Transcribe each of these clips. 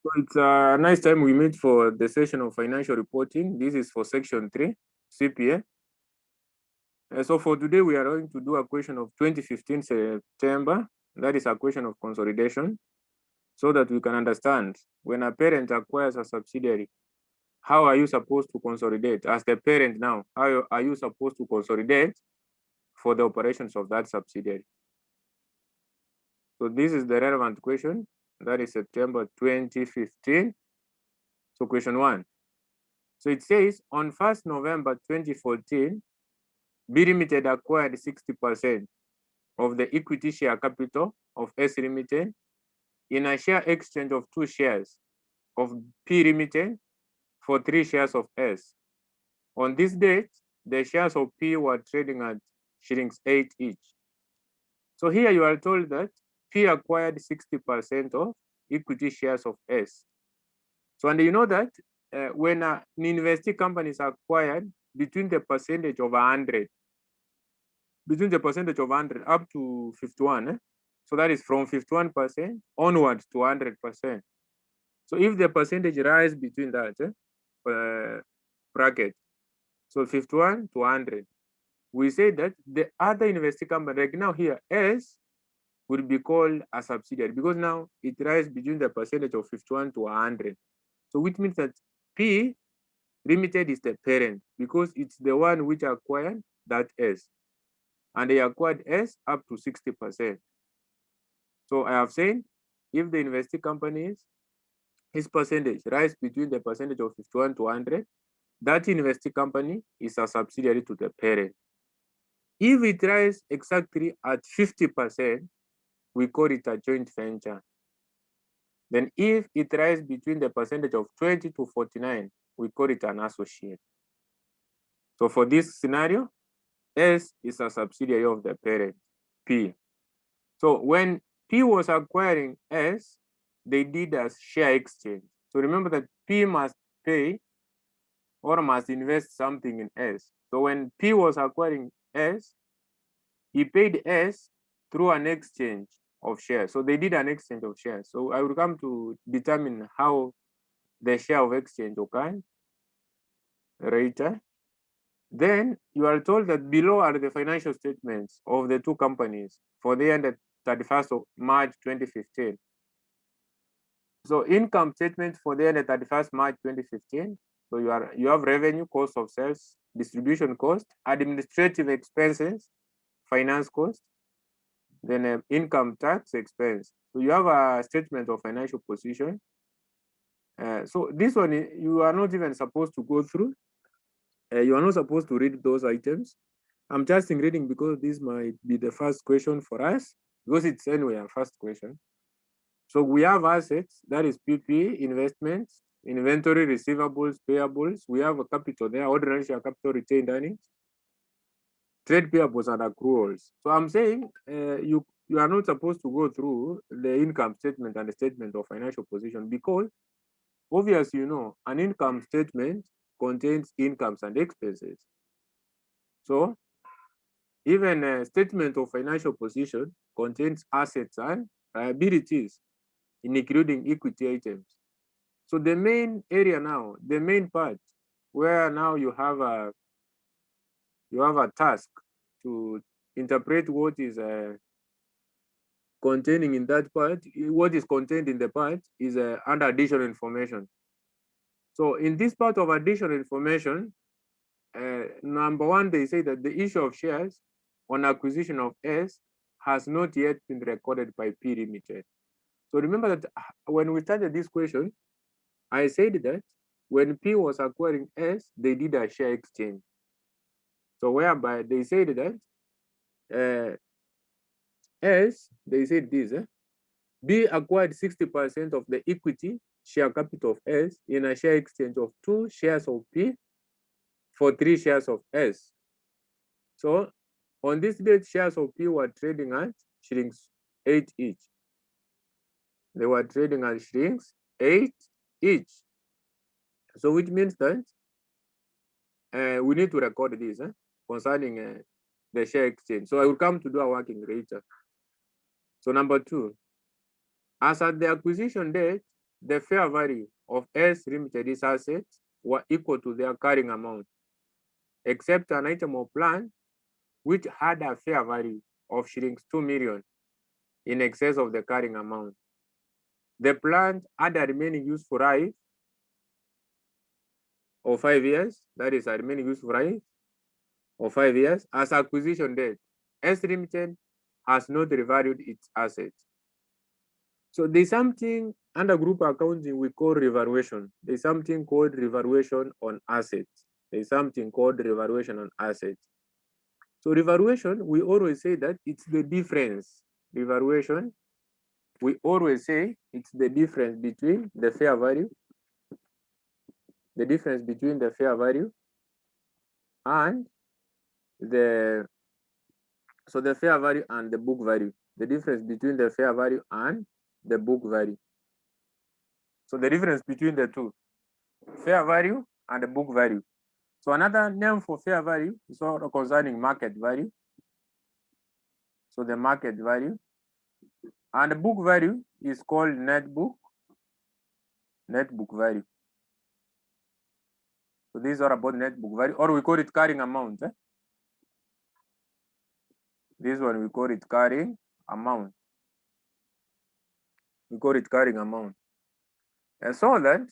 So it's a nice time we meet for the session of financial reporting. This is for section 3, CPA. So for today, we are going to do a question of 2015 September. That is a question of consolidation, so that we can understand when a parent acquires a subsidiary, how are you supposed to consolidate? As the parent now, how are you supposed to consolidate for the operations of that subsidiary? So this is the relevant question. That is September 2015. So question 1. So it says, on 1st November 2014, B Limited acquired 60% of the equity share capital of S Limited in a share exchange of 2 shares of P Limited for 3 shares of S. On this date, the shares of P were trading at shillings 8 each. So here you are told that P acquired 60% of equity shares of S. So, and you know that when an investee company is acquired between the percentage of 100, between the percentage of 100 up to 51, so that is from 51% onwards to 100%. So if the percentage rise between that bracket, so 51 to 100, we say that the other investee company, like now here, S would be called a subsidiary because now it rises between the percentage of 51 to 100. So which means that P Limited is the parent because it's the one which acquired that S. And they acquired S up to 60%. So I have said if the investee companies, his percentage rise between the percentage of 51 to 100, that investee company is a subsidiary to the parent. If it rises exactly at 50%, we call it a joint venture. Then if it rises between the percentage of 20 to 49, we call it an associate. So for this scenario, S is a subsidiary of the parent, P. So when P was acquiring S, they did a share exchange. So remember that P must pay or must invest something in S. So when P was acquiring S, he paid S through an exchange of shares. So they did an exchange of shares. So I will come to determine how the share of exchange occurred later. Then you are told that below are the financial statements of the two companies for the end of 31st of March 2015. So income statement for the end of 31st March 2015. So you have revenue, cost of sales, distribution cost, administrative expenses, finance cost, then income tax expense. So you have a statement of financial position. So this one you are not even supposed to go through. You are not supposed to read those items. I'm just reading because this might be the first question for us, because it's anyway a first question. So we have assets, that is PP, investments, inventory, receivables, payables. We have a capital there, ordinary share capital, retained earnings, trade payables, and accruals. So I'm saying you are not supposed to go through the income statement and the statement of financial position because obviously, you know, an income statement contains incomes and expenses. So even a statement of financial position contains assets and liabilities, including equity items. So the main area now, the main part where now you have a task to interpret what is containing in that part, what is contained in the part is under additional information. So in this part of additional information, number one, they say that the issue of shares on acquisition of S has not yet been recorded by P Limited. So remember that when we started this question, I said that when P was acquiring S, they did a share exchange. So whereby they said that S, they said this, B acquired 60% of the equity share capital of S in a share exchange of 2 shares of P for 3 shares of S. So on this date, shares of P were trading at shillings 8 each. They were trading at shillings 8 each. So which means that we need to record this concerning the share exchange. So I will come to do a working later. So number 2, as at the acquisition date, the fair value of S Limited's assets were equal to their carrying amount, except an item of plant which had a fair value of shillings 2 million in excess of the carrying amount. The plant had a remaining useful life of 5 years, that is a remaining useful life of 5 years as acquisition date. S Limited has not revalued its assets. So there's something under group accounting we call revaluation. There's something called revaluation on assets. There's something called revaluation on assets. So revaluation, we always say that it's the difference. Revaluation, we always say it's the difference between the fair value, and the fair value and the book value. The difference between the fair value and the book value. So the difference between the two, fair value and the book value. So another name for fair value is also concerning market value. So the market value, and the book value is called net book value. So these are about net book value, or we call it carrying amount. This one we call it carrying amount. We call it carrying amount. And so that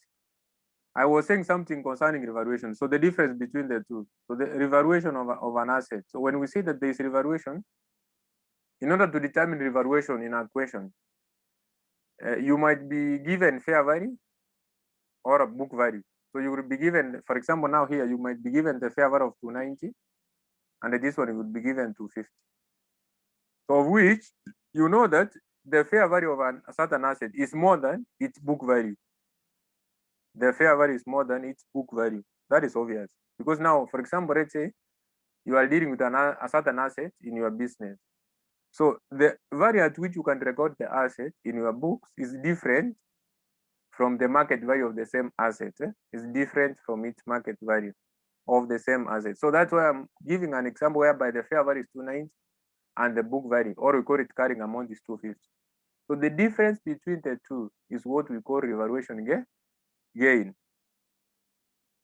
I was saying something concerning revaluation. So the difference between the two. So the revaluation of an asset. So when we say that there is revaluation, in order to determine revaluation in a question, you might be given fair value or a book value. So you will be given, for example, now here you might be given the fair value of 290, and this one would be given 250. So of which you know that the fair value of a certain asset is more than its book value. The fair value is more than its book value. That is obvious. Because now, for example, let's say you are dealing with a certain asset in your business. So the value at which you can record the asset in your books is different from the market value of the same asset. Is different from its market value of the same asset. So that's why I'm giving an example whereby the fair value is 290 and the book value, or we call it carrying amount, is 250. So the difference between the two is what we call revaluation gain.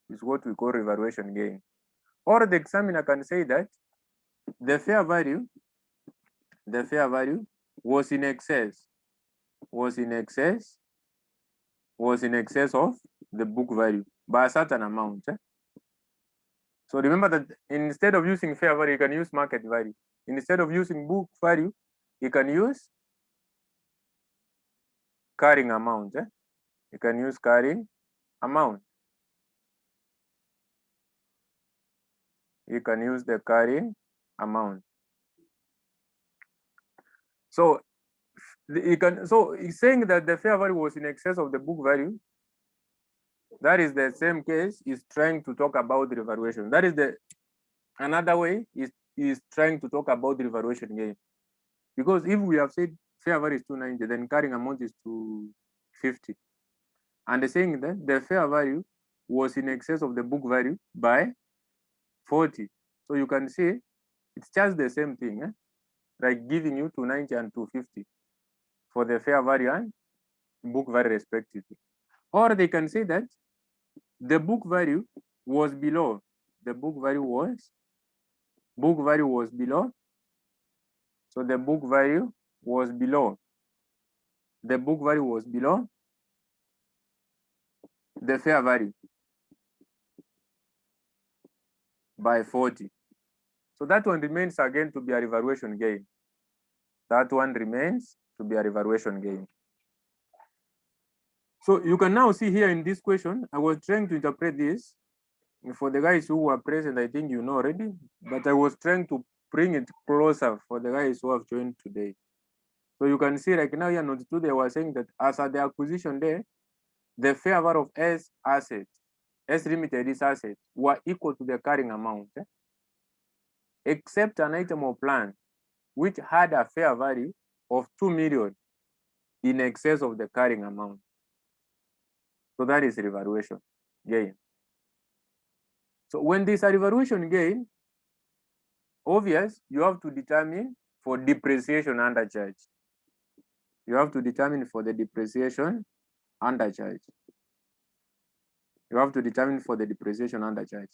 Is what we call revaluation gain. Or the examiner can say that the fair value was in excess of the book value by a certain amount. So remember that instead of using fair value, you can use market value. Instead of using book value, you can use carrying amount. You can use carrying amount. You can use the carrying amount. So he's saying that the fair value was in excess of the book value. That is the same case is trying to talk about the revaluation. That is another way is trying to talk about the revaluation gain. Because if we have said fair value is 290, then carrying amount is 250. And saying that the fair value was in excess of the book value by 40. So you can see it's just the same thing, like giving you 290 and 250 for the fair value and book value respectively. Or they can say that the book value was below. The book value was below. So the book value was below. The book value was below the fair value by 40. So that one remains again to be a revaluation gain. That one remains to be a revaluation gain. So you can now see here in this question, I was trying to interpret this. For the guys who were present, I think you know already, but I was trying to bring it closer for the guys who have joined today. So you can see like now here note 2, they were saying that as at the acquisition day, the fair value of S Limited's assets were equal to the carrying amount, except an item of plant which had a fair value of 2 million in excess of the carrying amount. So that is revaluation gain. So when there's a revaluation gain, obvious, you have to determine for depreciation under charge. You have to determine for the depreciation undercharge. You have to determine for the depreciation undercharge.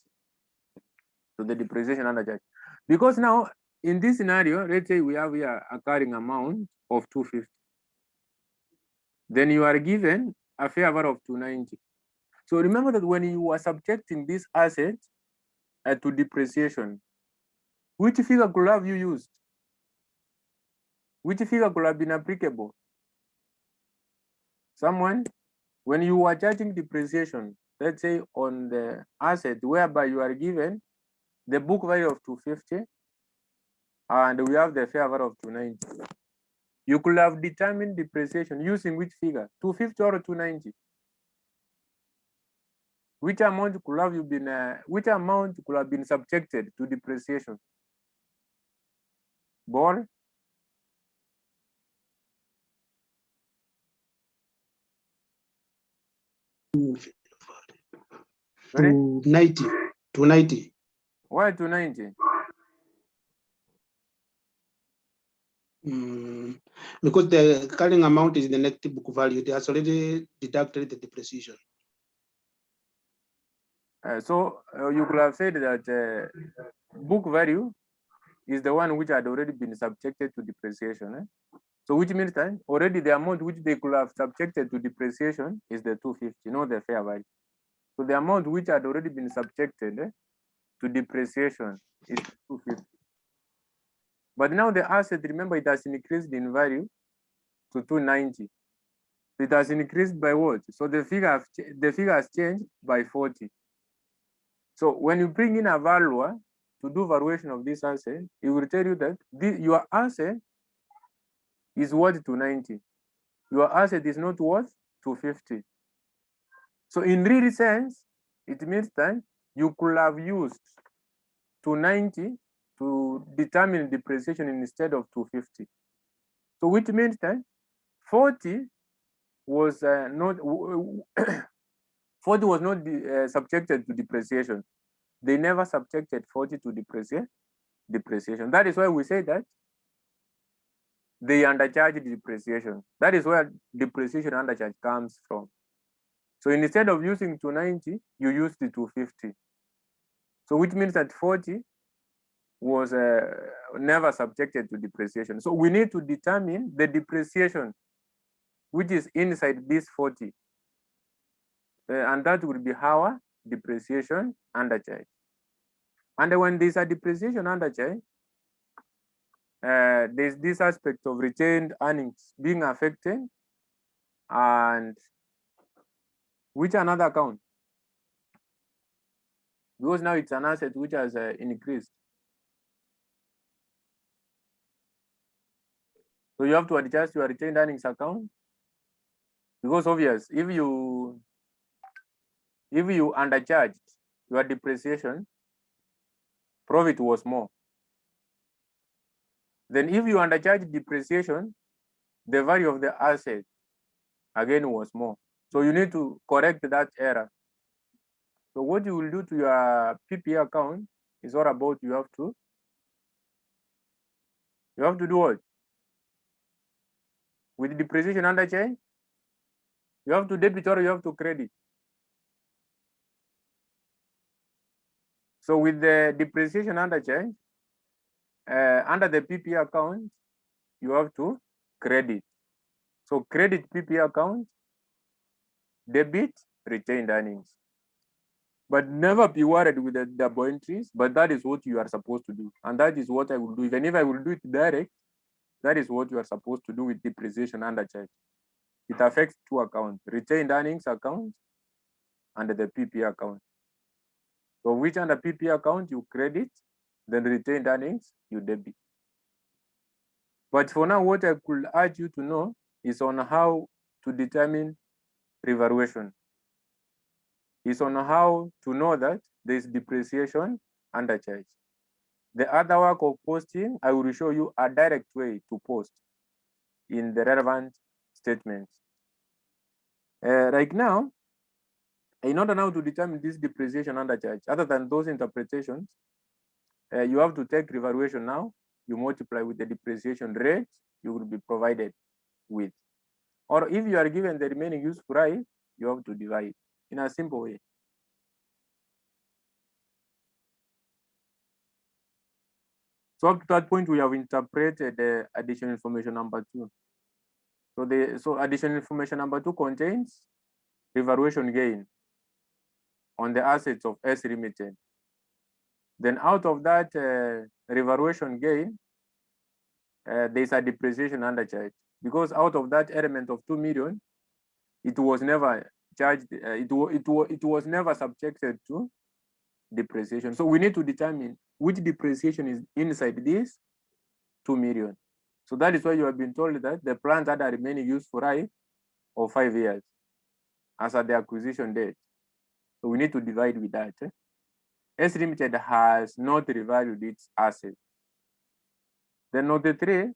So the depreciation undercharge. Because now in this scenario, let's say we have here a carrying amount of 250. Then you are given a fair value of 290. So remember that when you are subjecting this asset to depreciation, which figure could have you used? Which figure could have been applicable? Someone, when you are charging depreciation, let's say on the asset whereby you are given the book value of 250 and we have the fair value of 290. You could have determined depreciation using which figure? 250 or 290? Which amount could have you been which amount could have been subjected to depreciation? Ball? Sorry? 290. Why 290? Because the carrying amount is the net book value. It has already deducted the depreciation. So you could have said that book value is the one which had already been subjected to depreciation. So which means that already the amount which they could have subjected to depreciation is the 250, not the fair value. So the amount which had already been subjected to depreciation is 250. But now the asset, remember, it has increased in value to 290. It has increased by what? So the figure has changed by 40. So when you bring in a valuer to do valuation of this asset, it will tell you that your asset is worth 290. Your asset is not worth 250. So in real sense, it means that you could have used 290 to determine depreciation instead of 250. So which means that 40 was not 40 was not subjected to depreciation. They never subjected 40 to depreciation. That is why we say that they undercharged depreciation. That is where depreciation undercharge comes from. So instead of using 290, you used the 250. So which means that 40 was never subjected to depreciation. So we need to determine the depreciation which is inside this 40. And that will be our depreciation undercharge. And when there's a depreciation undercharge, there's this aspect of retained earnings being affected, and which another account? Because now it's an asset which has increased. So you have to adjust your retained earnings account, because obvious, if you undercharged your depreciation, profit was more. Then if you undercharge depreciation, the value of the asset again was more. So you need to correct that error. So what you will do to your PPA account is all about you have to do what? With depreciation undercharge, you have to debit or you have to credit. So with the depreciation undercharge, under the PPA account, you have to credit. So credit PPA account, debit retained earnings. But never be worried with the double entries, but that is what you are supposed to do. And that is what I will do. Even if I will do it direct, that is what you are supposed to do with depreciation undercharge. It affects two accounts, retained earnings account and the PPA account. So which under PPA account you credit, then retained earnings you debit. But for now, what I could urge you to know is on how to determine revaluation. Is on how to know that there is depreciation undercharge. The other work of posting, I will show you a direct way to post in the relevant statements. Right now, in order now to determine this depreciation undercharge, other than those interpretations, you have to take revaluation now. You multiply with the depreciation rate you will be provided with. Or if you are given the remaining useful life, you have to divide in a simple way. So up to that point, we have interpreted the additional information number 2. So additional information number 2 contains revaluation gain on the assets of S Limited. Then out of that revaluation gain, there's a depreciation undercharge, because out of that element of 2 million, it was never charged, it was never subjected to depreciation. So we need to determine which depreciation is inside this 2 million. So that is why you have been told that the plants had a remaining useful life of 5 years as at the acquisition date. So we need to divide with that. S Limited has not revalued its assets. Then note 3,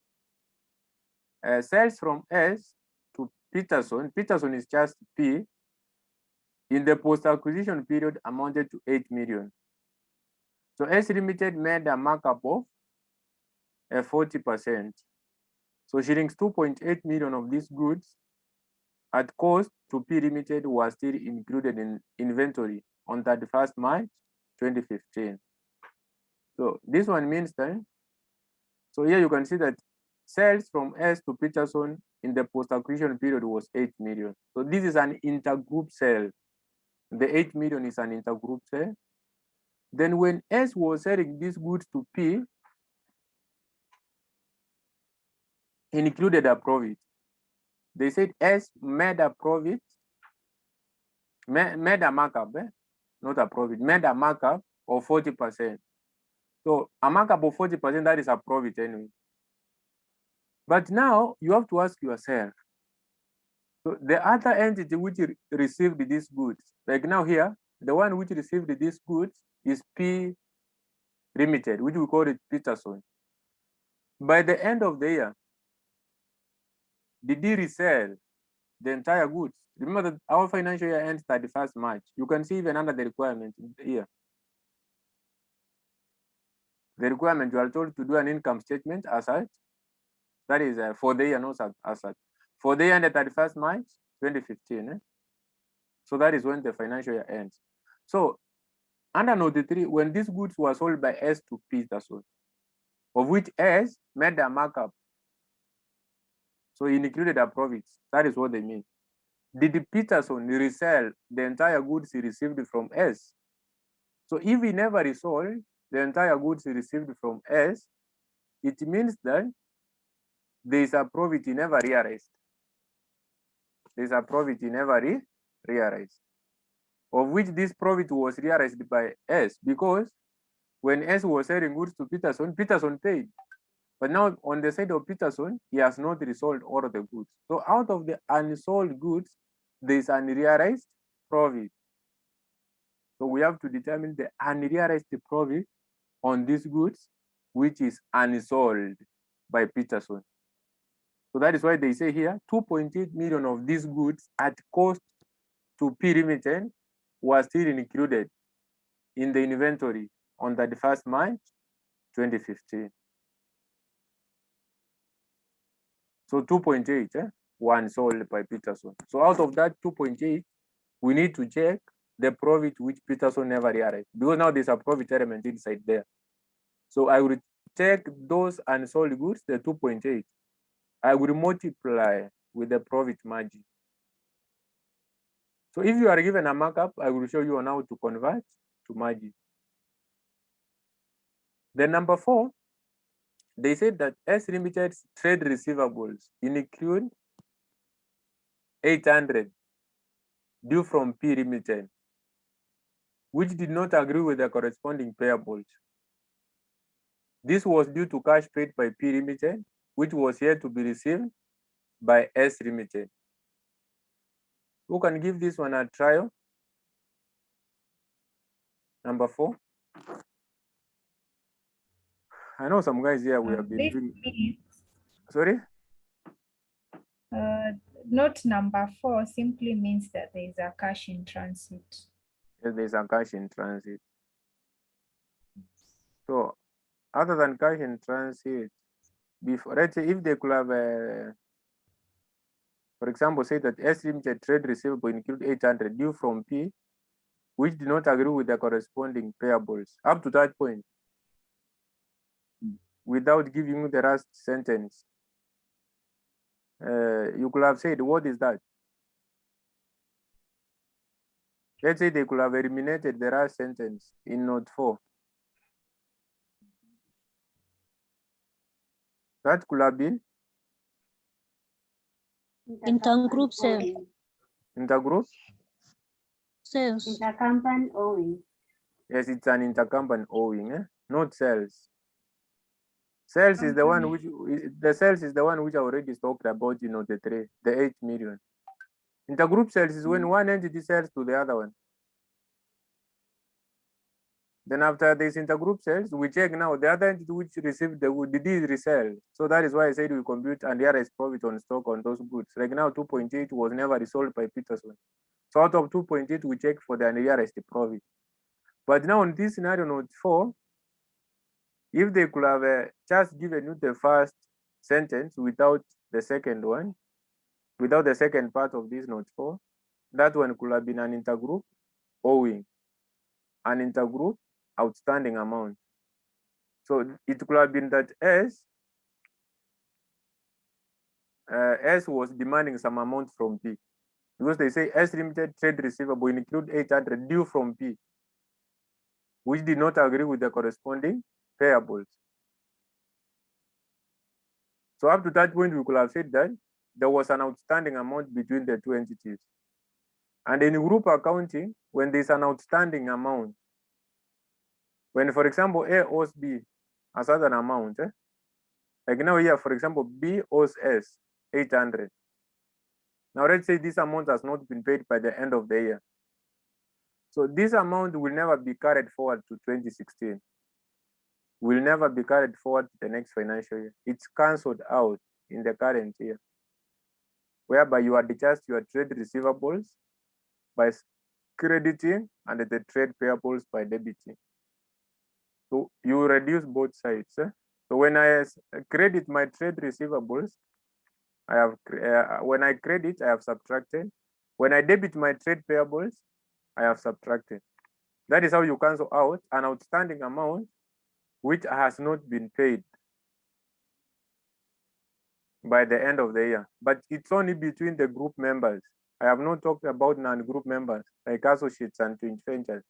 sales from S to Peterson. Peterson is just P. In the post-acquisition period amounted to 8 million. So S Limited made a markup of 40%. So shillings 2.8 million of these goods at cost to P Limited was still included in inventory on 31st March 2015. So this one means that, so here you can see that sales from S to Peterson in the post-acquisition period was 8 million. So this is an intergroup sale. The 8 million is an intergroup sale. Then when S was selling these goods to P, included a profit. They said S made a profit, made a markup, not a profit, made a markup of 40%. So a markup of 40%, that is a profit anyway. But now you have to ask yourself, so the other entity which received these goods, like now here, the one which received these goods is P Limited, which we call it Peterson. By the end of the year, did he resell the entire goods? Remember that our financial year ends 31st March. You can see even under the requirement here. The requirement, you are told to do an income statement as such. That is for the year, not as such. For the year ended 31st March 2015. So that is when the financial year ends. So under note 3, when these goods were sold by S to Peterson, of which S made a markup, so he included a profit. That is what they mean. Did Peterson resell the entire goods he received from S? So if he never resold the entire goods he received from S, it means that there is a profit he never realized. There is a profit he never realized, of which this profit was realized by S, because when S was selling goods to Peterson, Peterson paid. But now on the side of Peterson, he has not resold all of the goods. So out of the unsold goods, there is unrealized profit. So we have to determine the unrealized profit on these goods, which is unsold by Peterson. So that is why they say here, 2.8 million of these goods at cost to P Limited was still included in the inventory on 31st March 2015. So 2.8 one sold by Peterson. So out of that 2.8, we need to check the profit which Peterson never realized, because now there's a profit element inside there. So I will take those unsold goods, the 2.8. I will multiply with the profit margin. So if you are given a markup, I will show you on how to convert to margin. Then number 4, they said that S Limited's trade receivables include 800 due from P Limited, which did not agree with the corresponding payables. This was due to cash paid by P Limited, which was yet to be received by S Limited. Who can give this one a trial? Number 4. I know some guys here we have been doing. Sorry? Note number 4 simply means that there is a cash in transit. Yes, there's a cash in transit. So other than cash in transit, before, let's say if they could have For example, say that S Limited trade receivable include 800 due from P, which do not agree with the corresponding payables. Up to that point, without giving you the last sentence, you could have said, what is that? Let's say they could have eliminated the last sentence in note 4. That could have been Intergroup sales. intergroup. Sales. Intercompany owing. Yes, it's an intercompany owing, not sales. Sales is the one which the sales is the one which I already talked about, you know, the 8 million. Intergroup sales is when one entity sells to the other one. Then after this intergroup sales, we check now the other entity which received the good, did it resell? So that is why I said we compute and there is profit on stock on those goods. Like now 2.8 was never resold by Peterson. So out of 2.8, we check for the nearest profit. But now in this scenario, note 4, if they could have just given you the first sentence without the second one, without the second part of this note 4, that one could have been an intergroup owing, an intergroup outstanding amount. So it could have been that S was demanding some amount from P, because they say S Limited trade receivable include 800 due from P, which did not agree with the corresponding payables. So up to that point, we could have said that there was an outstanding amount between the two entities. And in group accounting, when there's an outstanding amount, when, for example, A owes B a certain amount, like now here, for example, B owes S 800. Now let's say this amount has not been paid by the end of the year. So this amount will never be carried forward to 2016. Will never be carried forward to the next financial year. It's cancelled out in the current year, whereby you adjust your trade receivables by crediting and the trade payables by debiting. So you reduce both sides. So when I credit my trade receivables, I have when I credit, I have subtracted. When I debit my trade payables, I have subtracted. That is how you cancel out an outstanding amount which has not been paid by the end of the year. But it's only between the group members. I have not talked about non-group members like associates and joint ventures.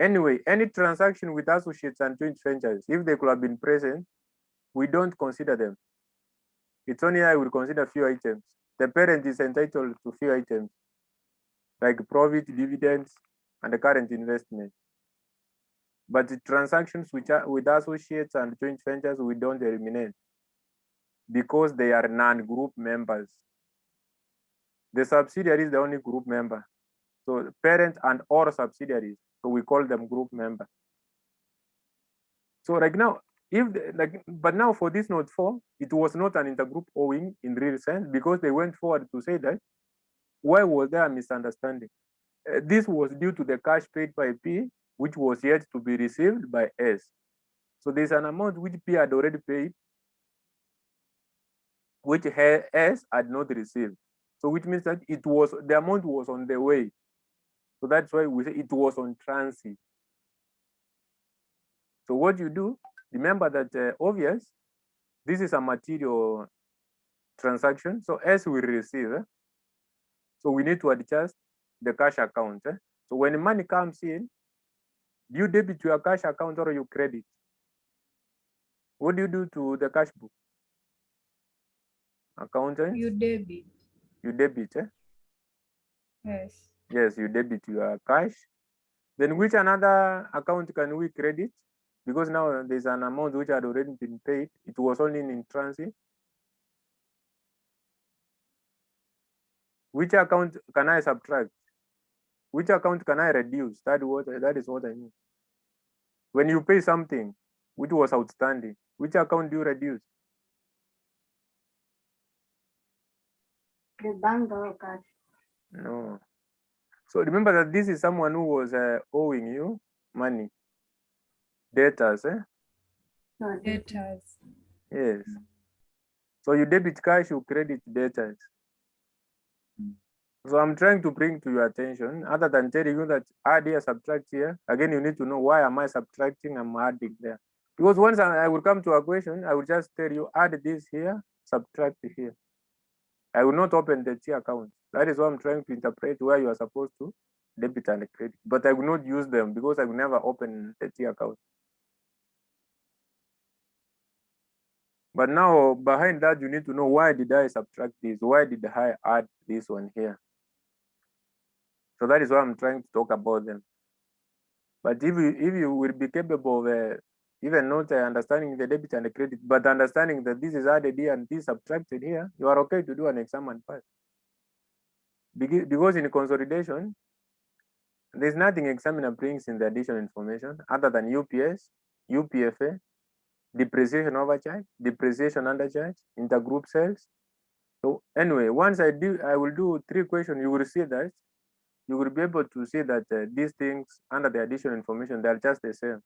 Anyway, any transaction with associates and joint ventures, if they could have been present, we don't consider them. It's only I will consider few items. The parent is entitled to few items like profit, dividends, and the current investment. But the transactions which are with associates and joint ventures, we don't eliminate because they are non-group members. The subsidiary is the only group member. So parent and or subsidiaries, so we call them group members. So like now, but now for this note 4, it was not an intergroup owing in real sense because they went forward to say that why was there a misunderstanding? This was due to the cash paid by P, which was yet to be received by S. So there's an amount which P had already paid, which S had not received. So which means that the amount was on the way. So that's why we say it was on transit. So what you do, remember that obvious, this is a material transaction. So S will receive. So we need to adjust the cash account. So when money comes in, do you debit your cash account or you credit? What do you do to the cash book? Accountant? You debit. You debit, Yes. Yes, you debit your cash. Then which another account can we credit? Because now there's an amount which had already been paid. It was only in transit. Which account can I subtract? Which account can I reduce? That is what I mean. When you pay something which was outstanding, which account do you reduce? The bank or cash. No. So remember that this is someone who was owing you money. Debtors, No, Debtors. Yes. So you debit cash, you credit debtors. So I'm trying to bring to your attention, other than telling you that add here, subtract here, again, you need to know why am I subtracting, I'm adding there. Because once I will come to a question, I will just tell you add this here, subtract here. I will not open the T account. That is what I'm trying to interpret where you are supposed to debit and credit, but I will not use them because I will never open the T account. But now behind that, you need to know why did I subtract this? Why did I add this one here? So that is why I'm trying to talk about them. But if you will be capable of even not understanding the debit and the credit, but understanding that this is added here and this subtracted here, you are okay to do an exam and pass. Because in consolidation, there's nothing examiner brings in the additional information other than UPS, UPFA, depreciation overcharge, depreciation undercharge, intergroup sales. So anyway, once I will do 3 questions, you will see that you will be able to see that these things under the additional information, they're just the same.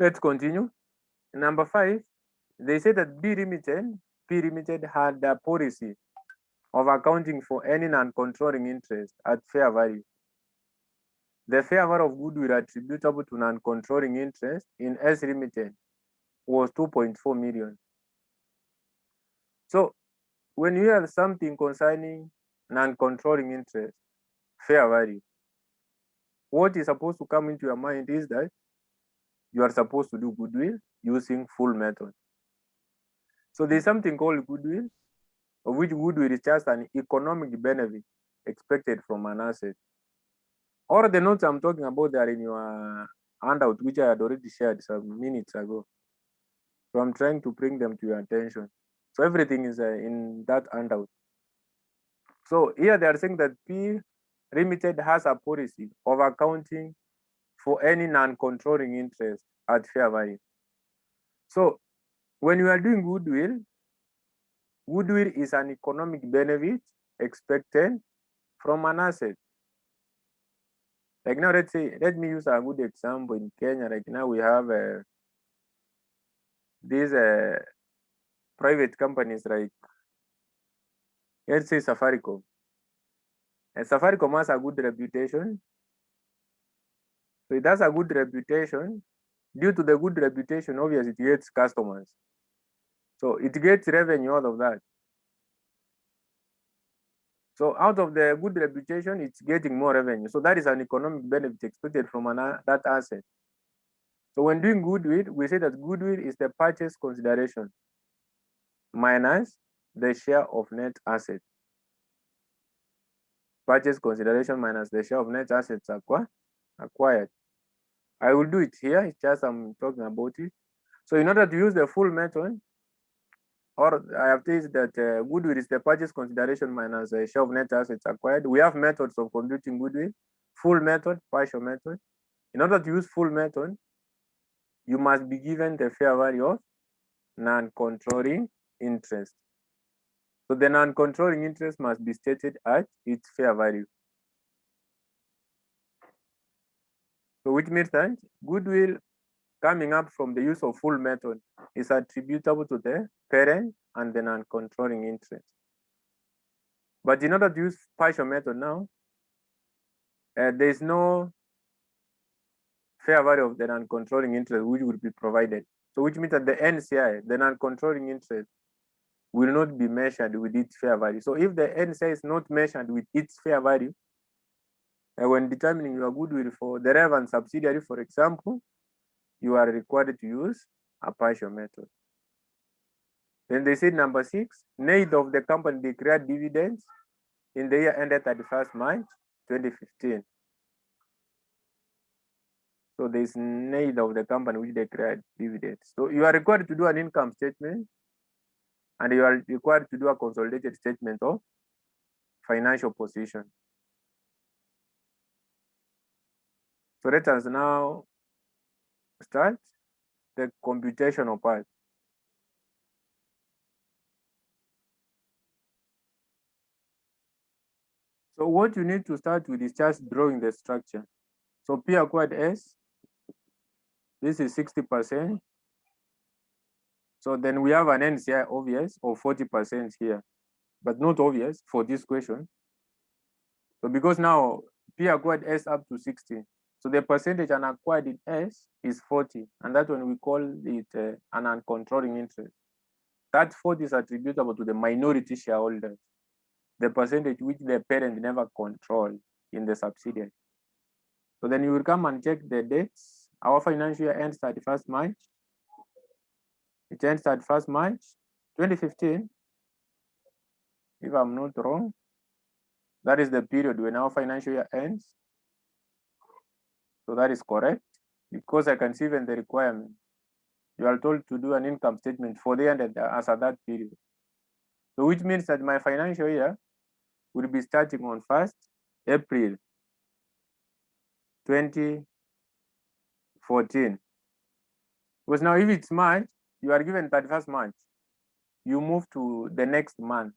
Let's continue. Number 5, they say that P Limited had a policy of accounting for any non-controlling interest at fair value. The fair value of goodwill attributable to non-controlling interest in S Limited was 2.4 million. So when you have something concerning non-controlling interest, fair value, what is supposed to come into your mind is that you are supposed to do goodwill using full method. So there's something called goodwill, of which goodwill is just an economic benefit expected from an asset. All the notes I'm talking about are in your handout, which I had already shared some minutes ago. So I'm trying to bring them to your attention. So everything is in that handout. So here they are saying that P Limited has a policy of accounting for any non-controlling interest at fair value. So when you are doing goodwill, goodwill is an economic benefit expected from an asset. Like now, let me use a good example in Kenya. Like now we have these private companies like, let's say Safaricom. And Safaricom has a good reputation. So it has a good reputation. Due to the good reputation, obviously it gets customers. So it gets revenue out of that. So out of the good reputation, it's getting more revenue. So that is an economic benefit expected from that asset. So when doing goodwill, we say that goodwill is the purchase consideration minus the share of net assets. Purchase consideration minus the share of net assets acquired. I will do it here. It's just I'm talking about it. So in order to use the full method, or I have said that goodwill is the purchase consideration minus the share of net assets acquired. We have methods of computing goodwill: full method, partial method. In order to use full method, you must be given the fair value of non-controlling interest. So the non-controlling interest must be stated at its fair value. So which means that goodwill coming up from the use of full method is attributable to the parent and the non-controlling interest. But in order to use partial method now, there is no fair value of the non-controlling interest which will be provided. So which means that the NCI, the non-controlling interest, will not be measured with its fair value. So if the NCI is not measured with its fair value, when determining your goodwill for the relevant subsidiary, for example, you are required to use a partial method. Then they said number 6, neither of the company declared dividends in the year ended 31st March 2015. So there is neither of the company which declared dividends. So you are required to do an income statement and you are required to do a consolidated statement of financial position. So let us now start the computational part. So what you need to start with is just drawing the structure. So P acquired S, this is 60%. So then we have an NCI obvious of 40% here. but not obvious for this question. So because now P acquired S up to 60, so the percentage unacquired in S is 40, and that one we call it an uncontrolling interest. That 40 is attributable to the minority shareholders, the percentage which the parent never controlled in the subsidiary. So then you will come and check the dates. Our financial year ends 31st March. It ends 31st March 2015, if I'm not wrong. That is the period when our financial year ends. So that is correct, because I can see even the requirement. You are told to do an income statement for the year as at that period. So which means that my financial year will be starting on 1st April 2014. Because now if it's March, you are given 31st March. You move to the next month,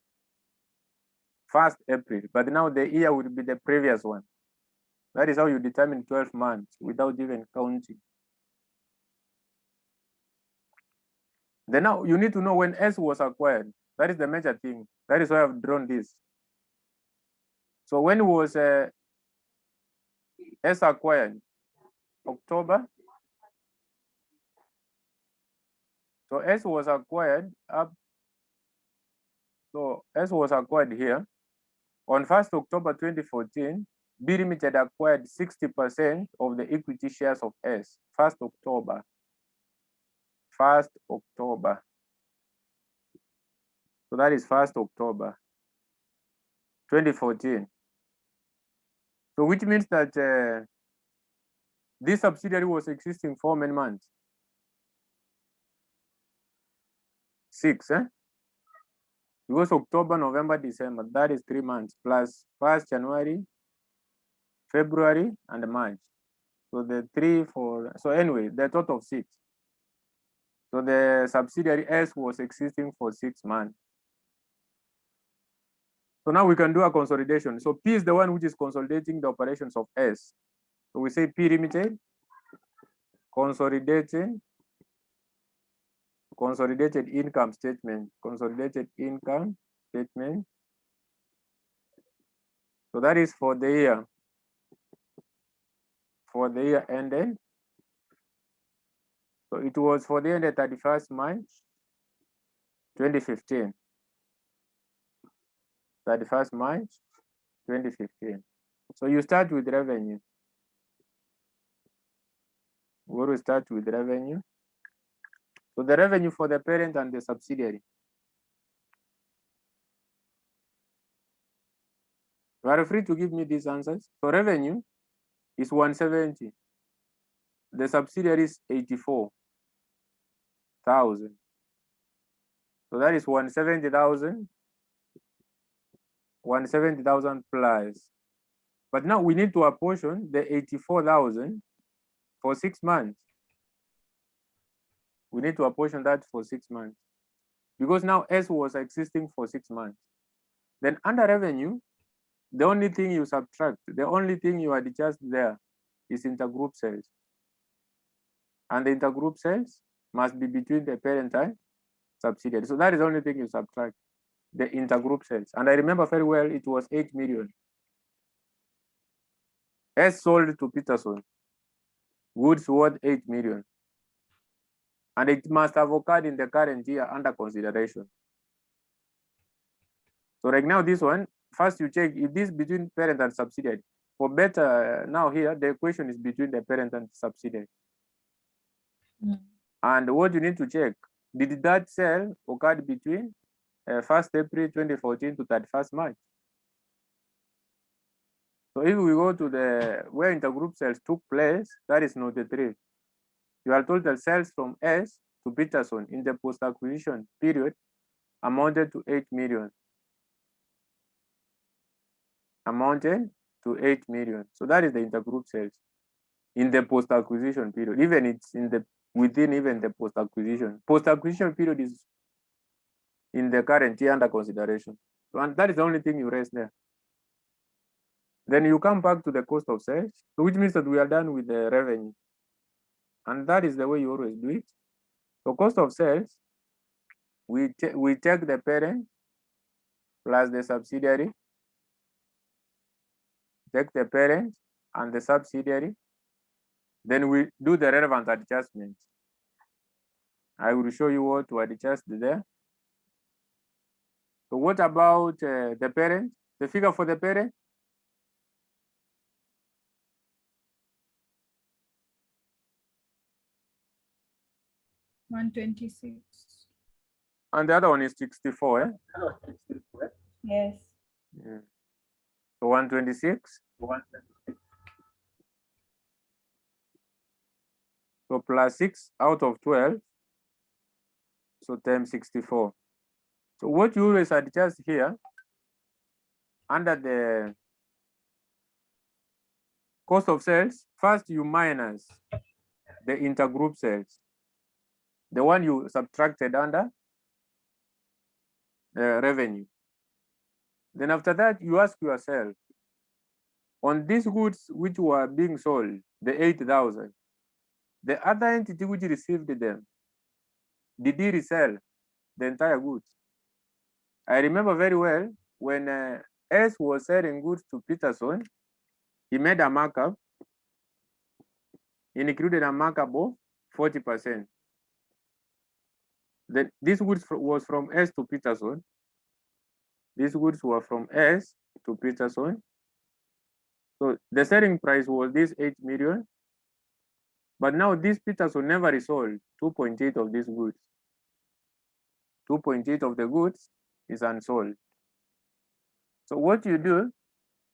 1st April, but now the year will be the previous one. That is how you determine 12 months without even counting. Then now you need to know when S was acquired. That is the major thing. That is why I've drawn this. So when was S acquired? October. So S was acquired up. So S was acquired here on 1st October 2014. B Limited acquired 60% of the equity shares of S. 1st October. 1st October. So that is 1st October 2014. So which means that this subsidiary was existing for many months. 6, because October, November, December, that is 3 months, plus 1st January, February, and March. So the 3, 4, so anyway, the total of 6. So the subsidiary S was existing for 6 months. So now we can do a consolidation. So P is the one which is consolidating the operations of S. So we say P Limited, consolidated income statement, consolidated income statement. So that is for the year ended. So it was for the ended 31st March 2015. 31st March 2015. So you start with revenue. We will start with revenue. So the revenue for the parent and the subsidiary. You are free to give me these answers. So revenue is 170. The subsidiary is 84,000. So that is 170,000. 170,000 plus. But now we need to apportion the 84,000 for 6 months. We need to apportion that for 6 months. Because now S was existing for 6 months. Then under revenue, the only thing you subtract, the only thing you adjust there is intergroup sales. And the intergroup sales must be between the parent and subsidiary. So that is the only thing you subtract, the intergroup sales. And I remember very well, it was 8 million. S sold to Peterson, goods worth 8 million. And it must have occurred in the current year under consideration. So right now, this one, first you check if this is between parent and subsidiary. For better, now here, the equation is between the parent and subsidiary. And what you need to check, did that sale occurred between 1st April 2014 to 31st March? So if we go to the where intergroup sales took place, that is not the 3. You are told that sales from S to Peterson in the post-acquisition period amounted to 8 million. Amounted to 8 million. So that is the intergroup sales in the post-acquisition period. Even it's in the within even the post-acquisition. Post-acquisition period is in the current year under consideration. So, and that is the only thing you raise there. Then you come back to the cost of sales, so which means that we are done with the revenue. And that is the way you always do it. So cost of sales, we take the parent plus the subsidiary. Take the parent and the subsidiary. Then we do the relevant adjustments. I will show you what to adjust there. So what about the parent? The figure for the parent? $126. And the other one is 64, eh? Yes. Yeah. So 126. So plus 6 out of 12. So times 64. So what you always adjust here under the cost of sales, first you minus the intergroup sales, the one you subtracted under the revenue. Then after that, you ask yourself, on these goods which were being sold, the 8,000, the other entity which received them, did he resell the entire goods? I remember very well when S was selling goods to Peterson, he made a markup. He included a markup of 40%. Then this goods was from S to Peterson. These goods were from S to Peterson. So the selling price was this 8 million. But now this Peterson never resold 2.8 of these goods. 2.8 of the goods is unsold. So what you do,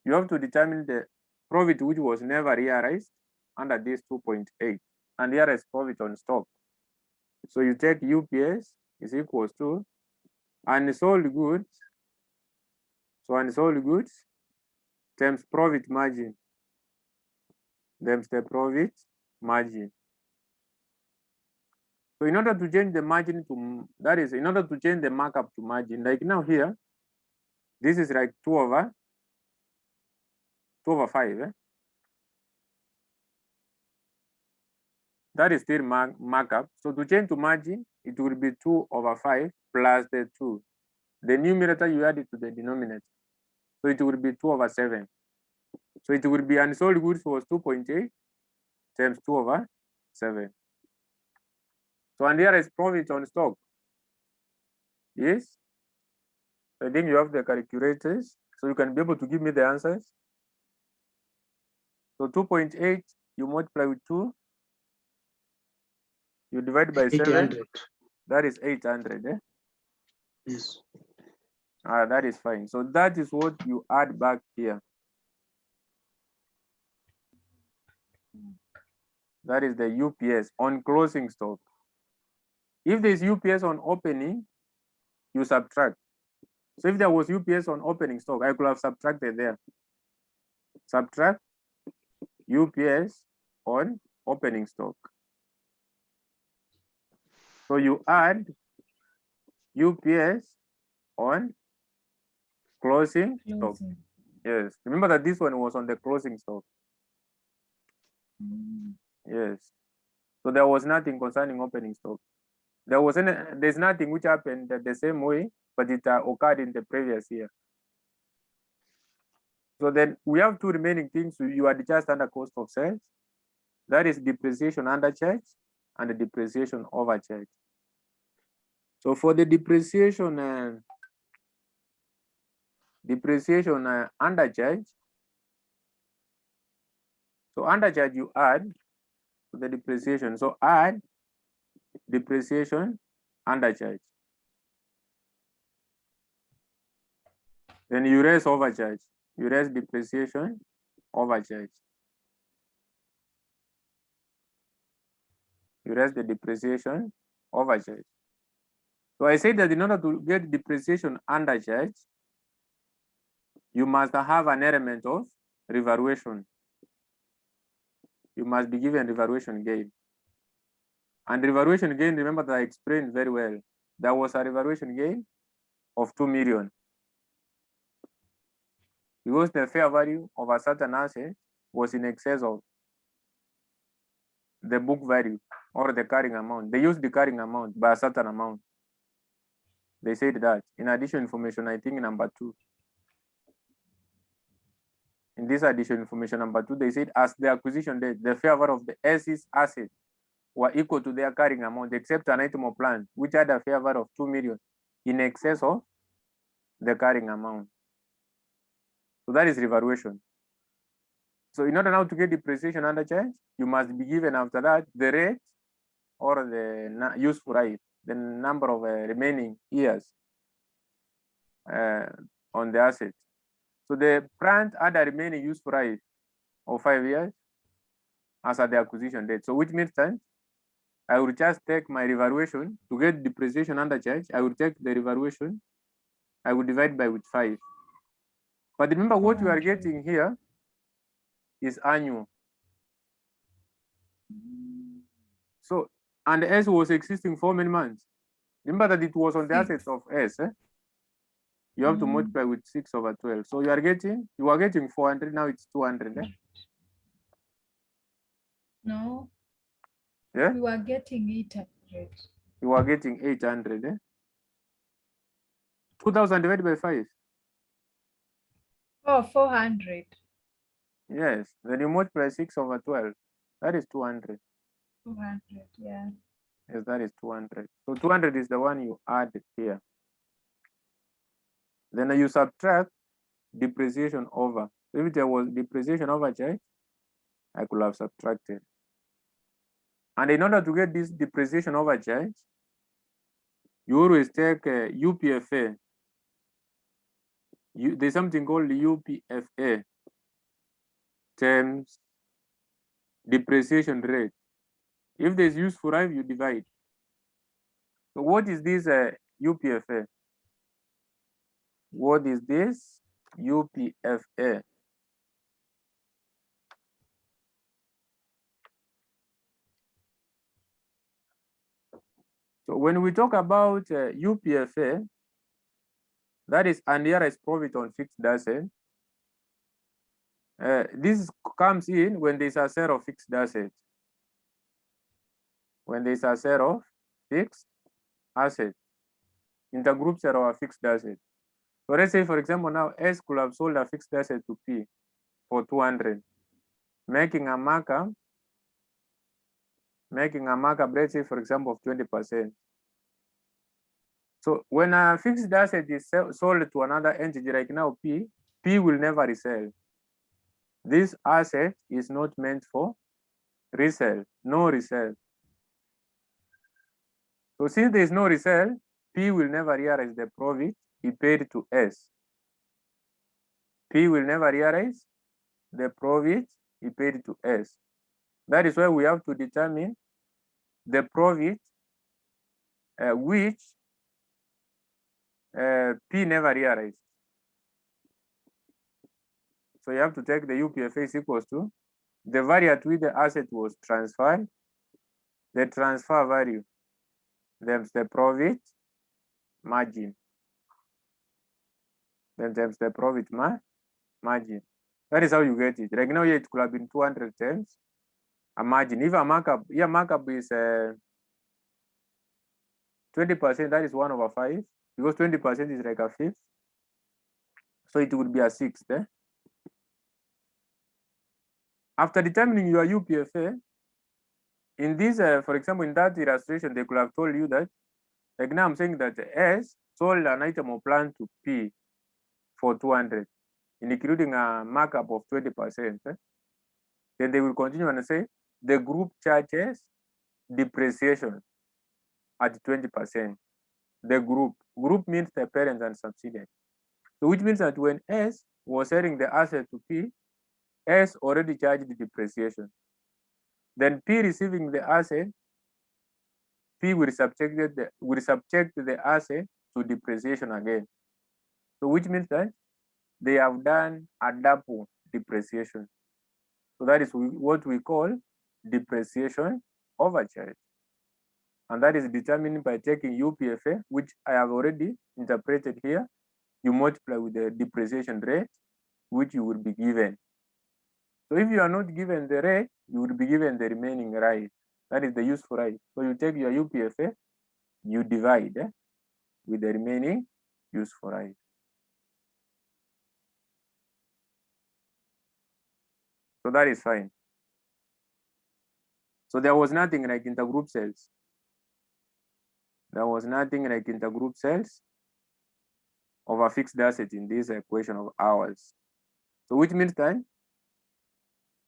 you have to determine the profit which was never realized under this 2.8 and realize profit on stock. So you take UPS is equals to unsold goods. So unsold goods times profit margin times the profit margin. So in order to change the margin to, that is, in order to change the markup to margin, like now here, this is like 2 over 5. Eh? That is still markup. So to change to margin, it will be 2 over 5 plus the 2. The numerator, you add it to the denominator. So it will be 2 over 7. So it will be unsold goods was 2.8 times 2 over 7. So and here is profit on stock. Yes. I think you have the calculators, so you can be able to give me the answers. So 2.8, you multiply with 2, you divide by 7. 800. That is 800. Eh? Yes. That is fine. So that is what you add back here. That is the UPS on closing stock. If there is UPS on opening, you subtract. So if there was UPS on opening stock, I could have subtracted there. Subtract UPS on opening stock. So you add UPS on closing stock. Closing. Yes. Remember that this one was on the closing stock. Mm. Yes. So there was nothing concerning opening stock. There's nothing which happened the same way, but it occurred in the previous year. So then we have two remaining things you adjust under cost of sales. That is depreciation undercharge and the depreciation overcharge. So for the depreciation undercharge, so undercharge you add to the depreciation. So add depreciation undercharge. Then you raise overcharge. You raise depreciation overcharge. You raise the depreciation overcharge. So I said that in order to get depreciation undercharge, you must have an element of revaluation. You must be given revaluation gain. And revaluation gain, remember that I explained very well. There was a revaluation gain of 2 million. Because the fair value of a certain asset was in excess of the book value or the carrying amount. They used the carrying amount by a certain amount. They said that in addition information, I think number 2. In this addition information number 2, they said as the acquisition date, the fair value of the S's assets were equal to their carrying amount, except an item of plant, which had a fair value of 2 million in excess of the carrying amount. So that is revaluation. So in order now to get depreciation under charge, you must be given after that the rate or the useful life, the number of remaining years on the asset. So the plant had a remaining useful life of 5 years as at the acquisition date. So which means that I will just take my revaluation to get depreciation under charge. I will take the revaluation, I will divide by with 5. But remember what you are getting here is annual. So, and S was existing for many months. Remember that it was on the assets of S. You have to multiply with 6/12. So you are getting 400, now it's 200. No. Yeah? We were getting 800. You are getting 800. 2000 divided by 5. Oh, 400. Yes. Then you multiply 6/12. That is 200. 200, yeah. Yes, that is 200. So 200 is the one you add here. Then you subtract depreciation over. If there was depreciation over charge, I could have subtracted. And in order to get this depreciation over charge, you always take UPFA. There's something called UPFA, terms depreciation rate. If there's useful life, you divide. So what is this UPFA? What is this UPFA? So when we talk about UPFA, that is unrealized profit on fixed asset. This comes in when there's a sale of fixed assets. When there's a sale of fixed asset, intergroup sale of a fixed asset. So let's say, for example, now S could have sold a fixed asset to P for 200, making a markup, let's say, for example, of 20%. So when a fixed asset is sold to another entity, like now P will never resell. This asset is not meant for resell, no resell. So since there is no resell, P will never realize the profit he paid to S. P will never realize the profit he paid to S. That is why we have to determine the profit which P never realized. So you have to take the UPFA is equals to the value at which the asset was transferred, the transfer value, times the profit margin, then times the profit margin. That is how you get it. Right now, here it could have been 200 times a margin. If a markup, here markup is 20%, that is 1/5, because 20% is like a fifth. So it would be a sixth. After determining your UPFA, in this, for example, in that illustration, they could have told you that, like now I'm saying that S sold an item of plant to P for 200, including a markup of 20%. Then they will continue and say the group charges depreciation at 20%. The group means the parent and subsidiary. So which means that when S was selling the asset to P, S already charged the depreciation. Then P receiving the asset, P will subject the asset to depreciation again. So which means that they have done a double depreciation. So that is what we call depreciation overcharge. And that is determined by taking UPFA, which I have already interpreted here. You multiply with the depreciation rate, which you will be given. So if you are not given the rate, you will be given the remaining right. That is the useful right. So you take your UPFA, you divide. with the remaining useful life. So that is fine. So there was nothing like intergroup sales. There was nothing like intergroup sales of a fixed asset in this equation of ours. So which means that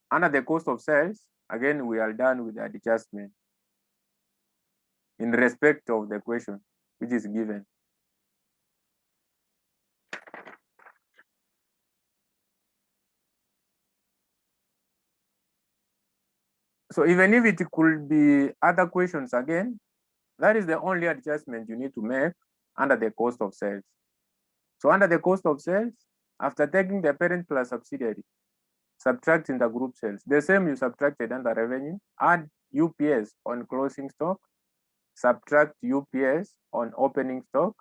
under the cost of sales, again, we are done with the adjustment in respect of the equation which is given. So even if it could be other questions again, that is the only adjustment you need to make under the cost of sales. So under the cost of sales, after taking the parent plus subsidiary, subtracting the group sales, the same you subtracted under revenue, add UPS on closing stock, subtract UPS on opening stock,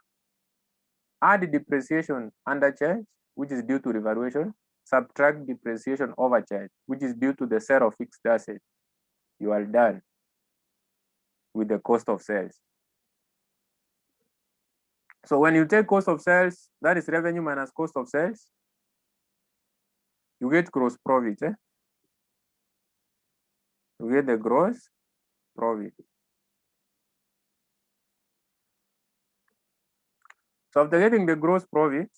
add depreciation under charge, which is due to revaluation, subtract depreciation overcharge, which is due to the sale of fixed asset. You are done with the cost of sales. So when you take cost of sales, that is revenue minus cost of sales, you get gross profit. You get the gross profit. So after getting the gross profit,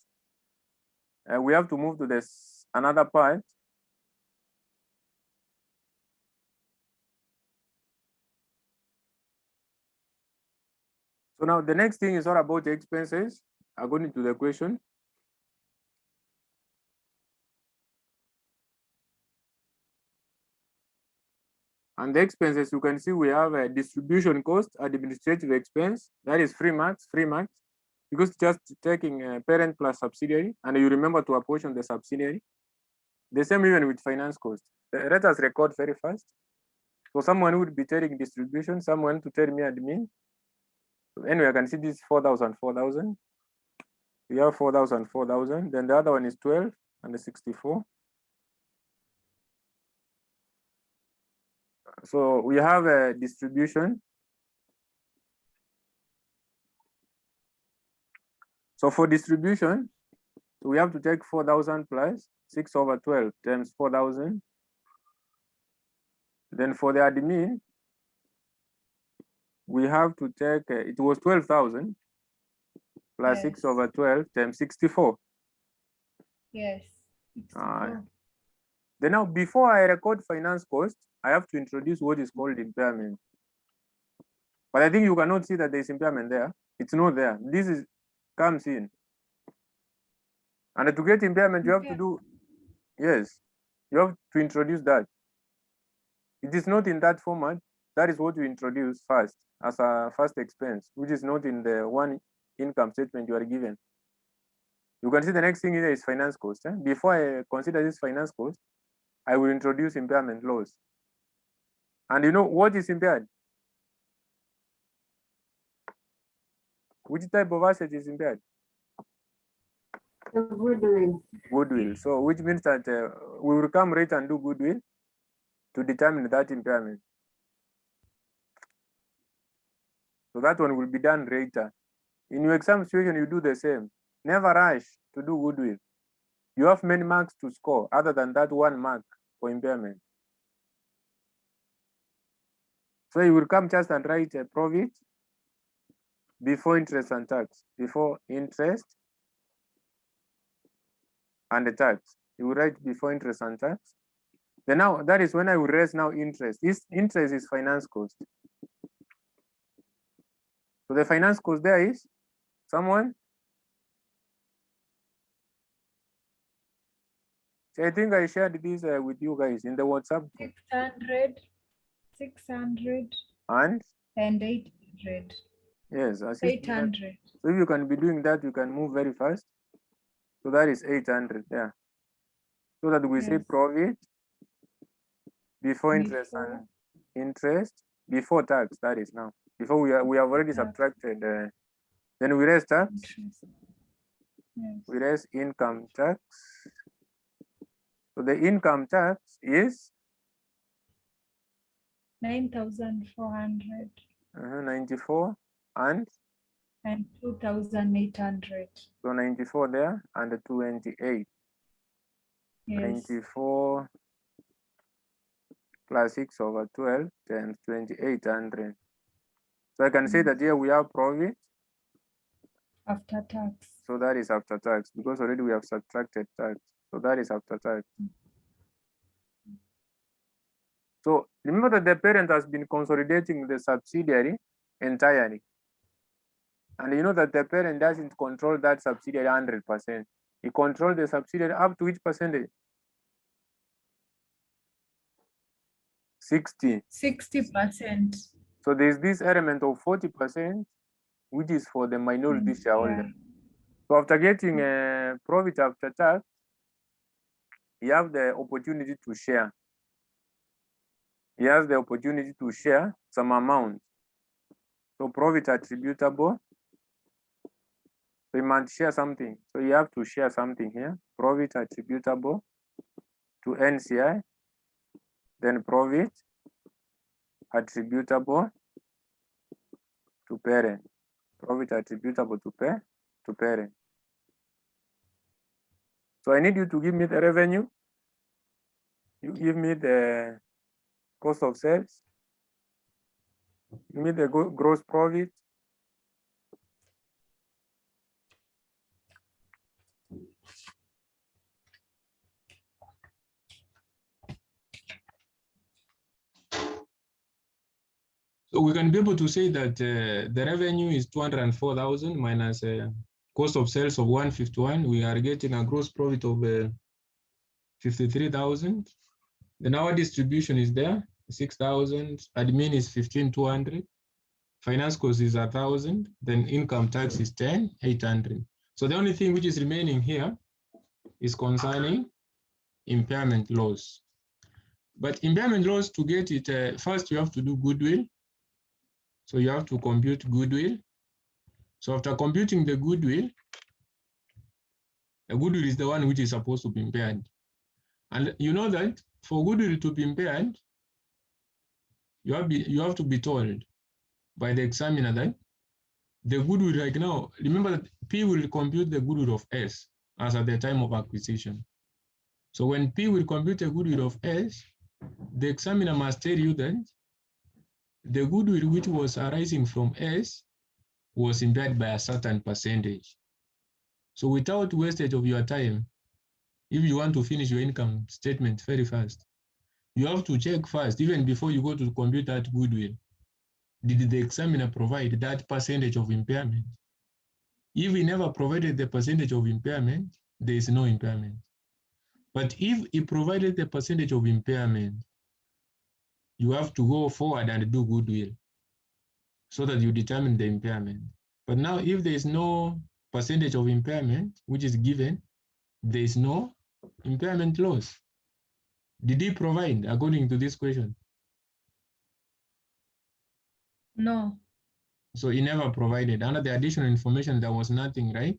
we have to move to this another part. So now the next thing is all about the expenses according to the question. And the expenses, you can see we have a distribution cost, administrative expense, that is free marks, because just taking a parent plus subsidiary, and you remember to apportion the subsidiary. The same even with finance cost. Let us record very fast. So someone would be telling distribution, someone to tell me admin. So anyway, I can see this 4,000, 4,000. We have 4,000, 4,000. Then the other one is 12 and the 64. So we have a distribution. So for distribution, we have to take 4,000 plus 6 over 12 times 4,000. Then for the admin, we have to take, it was 12,000 plus 6 over 12 times 64. Yes. 64. Then now, before I record finance cost, I have to introduce what is called impairment. But I think you cannot see that there's impairment there. It's not there. This is comes in. And to get impairment, you have to do, yes, you have to introduce that. It is not in that format. That is what you introduce first as a first expense, which is not in the one income statement you are given. You can see the next thing here is finance cost. Before I consider this finance cost, I will introduce impairment loss. And you know what is impaired? Which type of asset is impaired? The goodwill. Goodwill. So which means that we will come right and do goodwill to determine that impairment. So that one will be done later. In your exam situation, you do the same. Never rush to do goodwill. You have many marks to score other than that one mark for impairment. So you will come just and write a profit before interest and tax. Before interest and the tax. You will write before interest and tax. Then now that is when I will raise now interest. This interest is finance cost. So the finance cost there is someone. So I think I shared this with you guys in the WhatsApp. 600 and 800. Yes, 800. So if you can be doing that, you can move very fast. So that is 800 there. So that we say profit before interest and interest before tax. That is now. Before we have already subtracted. Then we raise tax. Yes. We raise income tax. So the income tax is 9,400. 94 and And 2,800. So 94 there and the 28. Yes. 94 plus 6 over 12 times 2800. So I can say that here we have profit. After tax. So that is after tax because already we have subtracted tax. So that is after tax. So remember that the parent has been consolidating the subsidiary entirely. And you know that the parent doesn't control that subsidiary 100%. He controls the subsidiary up to which percentage? 60. 60%. So there's this element of 40%, which is for the minority shareholder. Yeah. So after getting a profit after tax, you have the opportunity to share. He has the opportunity to share some amount. So profit attributable. So you might share something. So you have to share something here. Profit attributable to NCI. Then profit attributable to parent. Profit attributable to parent. So I need you to give me the revenue. You give me the cost of sales. Give me the gross profit. So we can be able to say that the revenue is 204,000 minus cost of sales of 151. We are getting a gross profit of 53,000. Then our distribution is there, 6,000. Admin is 15,200. Finance cost is 1,000. Then income tax is 10,800. So the only thing which is remaining here is concerning impairment loss. But impairment loss, to get it, first you have to do goodwill. So you have to compute goodwill. So after computing the goodwill is the one which is supposed to be impaired. And you know that for goodwill to be impaired, you have to be told by the examiner that the goodwill right now, remember that P will compute the goodwill of S as at the time of acquisition. So when P will compute the goodwill of S, the examiner must tell you that the goodwill which was arising from S was impaired by a certain percentage. So without wastage of your time, if you want to finish your income statement very fast, you have to check first, even before you go to compute that goodwill, did the examiner provide that percentage of impairment? If he never provided the percentage of impairment, there is no impairment. But if he provided the percentage of impairment, you have to go forward and do goodwill so that you determine the impairment. But now if there is no percentage of impairment, which is given, there is no impairment loss. Did he provide according to this question? No. So he never provided. Under the additional information, there was nothing, right?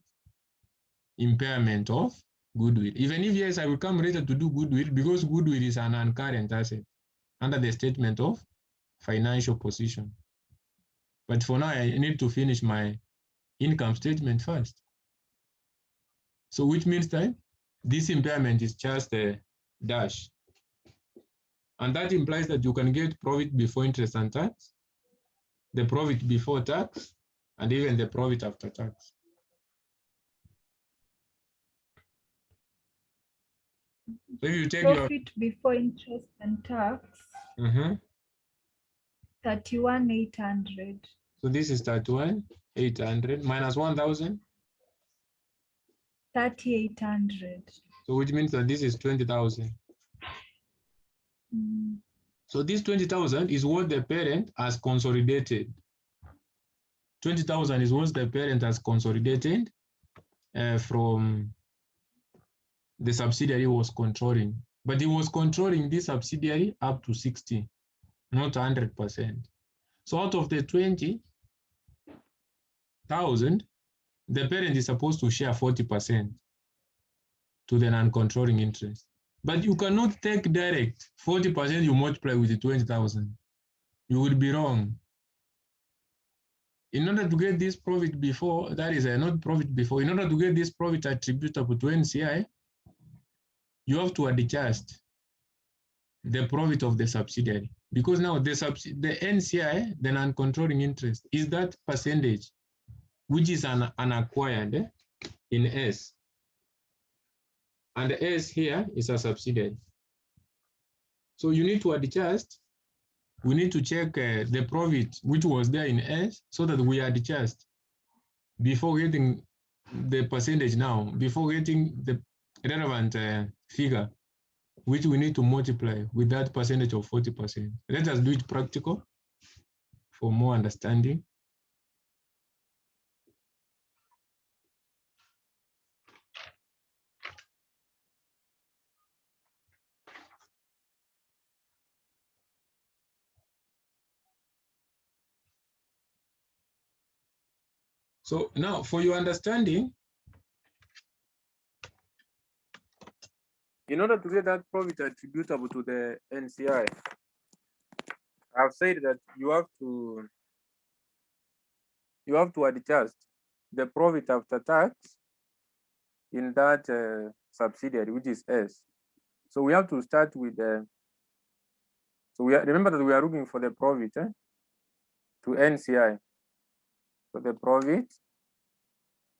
Impairment of goodwill. Even if yes, I will come later to do goodwill because goodwill is an uncurrent asset under the statement of financial position. But for now, I need to finish my income statement first. So which means that this impairment is just a dash. And that implies that you can get profit before interest and tax, the profit before tax, and even the profit after tax. So if you take Profit before interest and tax, your 31,800. so this is 31,800 minus 1,000. 3,800. So which means that this is 20,000. So this 20,000 is what the parent has consolidated. 20,000 is what the parent has consolidated from the subsidiary was controlling. But he was controlling this subsidiary up to 60, not 100%. So out of the 20,000, the parent is supposed to share 40% to the non-controlling interest. But you cannot take direct 40% you multiply with the 20,000. You would be wrong. in order to get this profit before, that is not profit before, in order to get this profit attributable to NCI, you have to adjust the profit of the subsidiary, because now the NCI, the non-controlling interest, is that percentage which is unacquired in S, and the S here is a subsidiary. So you need to adjust. We need to check the profit which was there in S, so that we adjust before getting the percentage now, before getting the relevant figure, which we need to multiply with that percentage of 40%. Let us do it practical for more understanding. So now for your understanding, in order to get that profit attributable to the NCI, I've said that you have to adjust the profit after tax in that subsidiary, which is S. So we have to start with the. So remember that we are looking for the profit to NCI. So the profit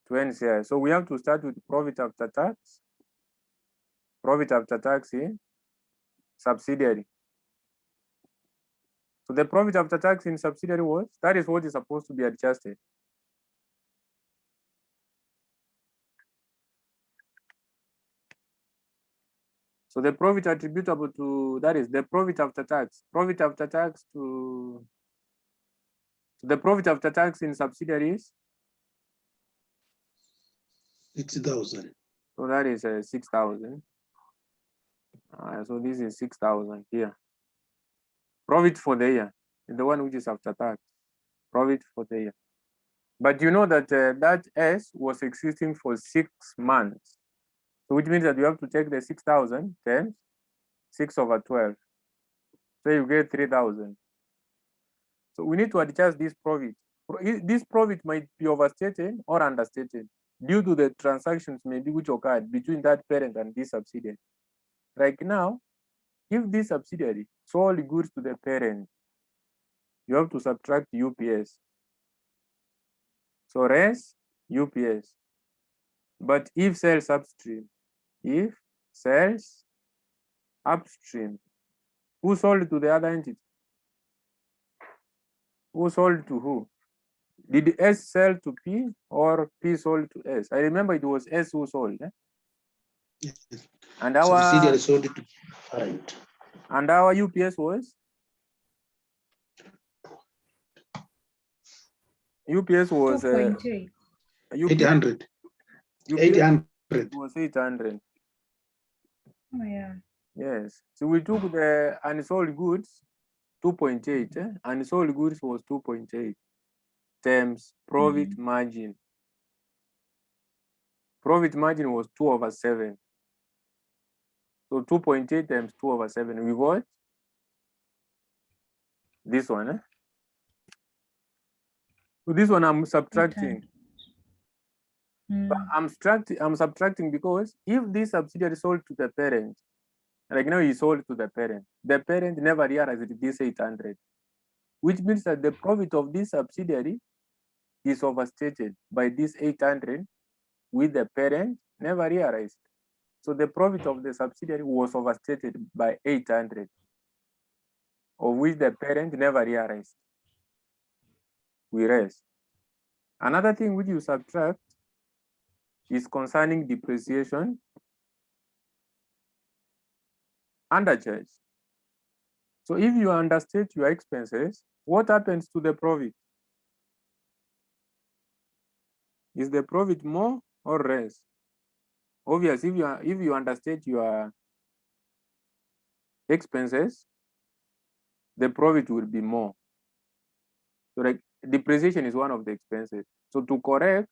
to NCI. So we have to start with profit after tax. Profit after tax in subsidiary. So the profit after tax in subsidiary that is what is supposed to be adjusted. So the profit attributable to, that is the profit after tax. Profit after tax to the profit after tax in subsidiaries. 6,000. So that is 6,000. So this is 6,000 here. Profit for the year, the one which is after tax. Profit for the year. But you know that that S was existing for 6 months. So which means that you have to take the 6,000 times 6/12. So you get 3,000. So we need to adjust this profit. This profit might be overstated or understated due to the transactions maybe which occurred between that parent and this subsidiary. Right now, if this subsidiary sold goods to the parent, you have to subtract UPS. So res UPS. But if sales upstream, who sold to the other entity? Who sold to who? Did S sell to P or P sold to S? I remember it was S who sold. Yes. And Subsidiary sold it to parent. and our UPS was? UPS was 2.8. 800. UPS 800. was 800. Oh, yeah. Yes. So we took the unsold goods 2.8. Unsold goods was 2.8 times profit margin. Profit margin was 2/7. So 2.8 times 2/7. We got this one. So this one I'm subtracting. But I'm subtracting because if this subsidiary sold to the parent, like now he sold to the parent never realized this 800, which means that the profit of this subsidiary is overstated by this 800 with the parent never realized. So the profit of the subsidiary was overstated by 800, of which the parent never realized. We rest. Another thing which you subtract is concerning depreciation undercharge. So if you understate your expenses, what happens to the profit? Is the profit more or less? Obviously, if you understate your expenses, the profit will be more. So like depreciation is one of the expenses. So to correct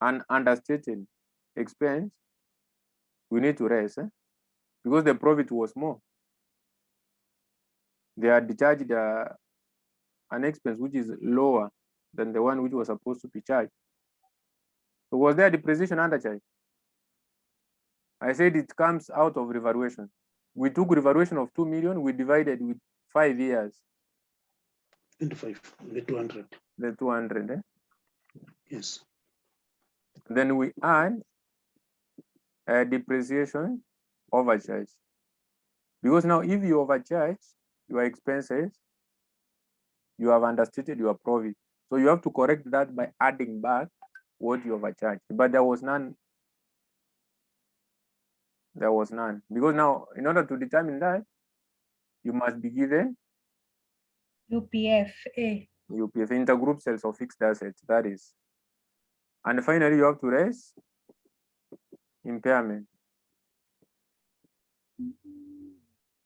an understated expense, we need to raise because the profit was more. They are charged an expense which is lower than the one which was supposed to be charged. So was there depreciation undercharge? I said it comes out of revaluation. We took revaluation of 2 million, we divided with 5 years. 25, the 200. The 200. Yes. Then we add a depreciation overcharge. Because now if you overcharge your expenses, you have understated your profit. So you have to correct that by adding back what you overcharged. But there was none. There was none. Because now, in order to determine that, you must be given UPF. UPF, intergroup sales of fixed assets, that is. And finally, you have to raise impairment.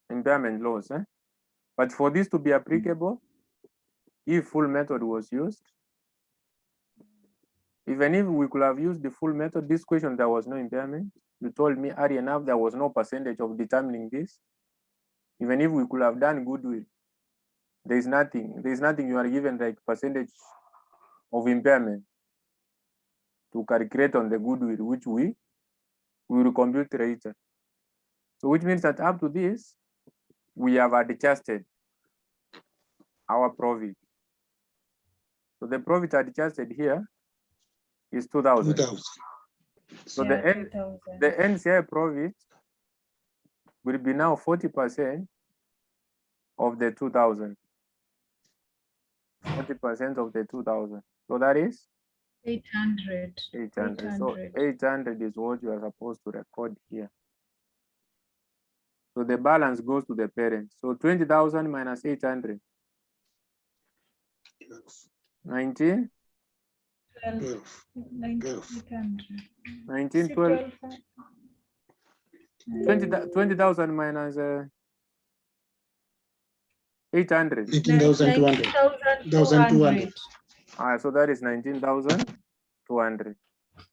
Impairment loss. But for this to be applicable, if full method was used, even if we could have used the full method, this question, there was no impairment. You told me early enough there was no percentage of determining this. Even if we could have done goodwill, there's nothing you are given like percentage of impairment to calculate on the goodwill, which we will compute later. So which means that up to this, we have adjusted our profit. So the profit adjusted here is 2,000. 2,000. So Yeah, the NCI profit will be now 40% of the 2,000. 40% of the 2,000. So that is 800. 800. So 800 is what you are supposed to record here. So the balance goes to the parent. So 20,000 minus 800. 19. 12. 19, 12. 20,000 minus 800. 19,200. 1,200. So that is 19,200.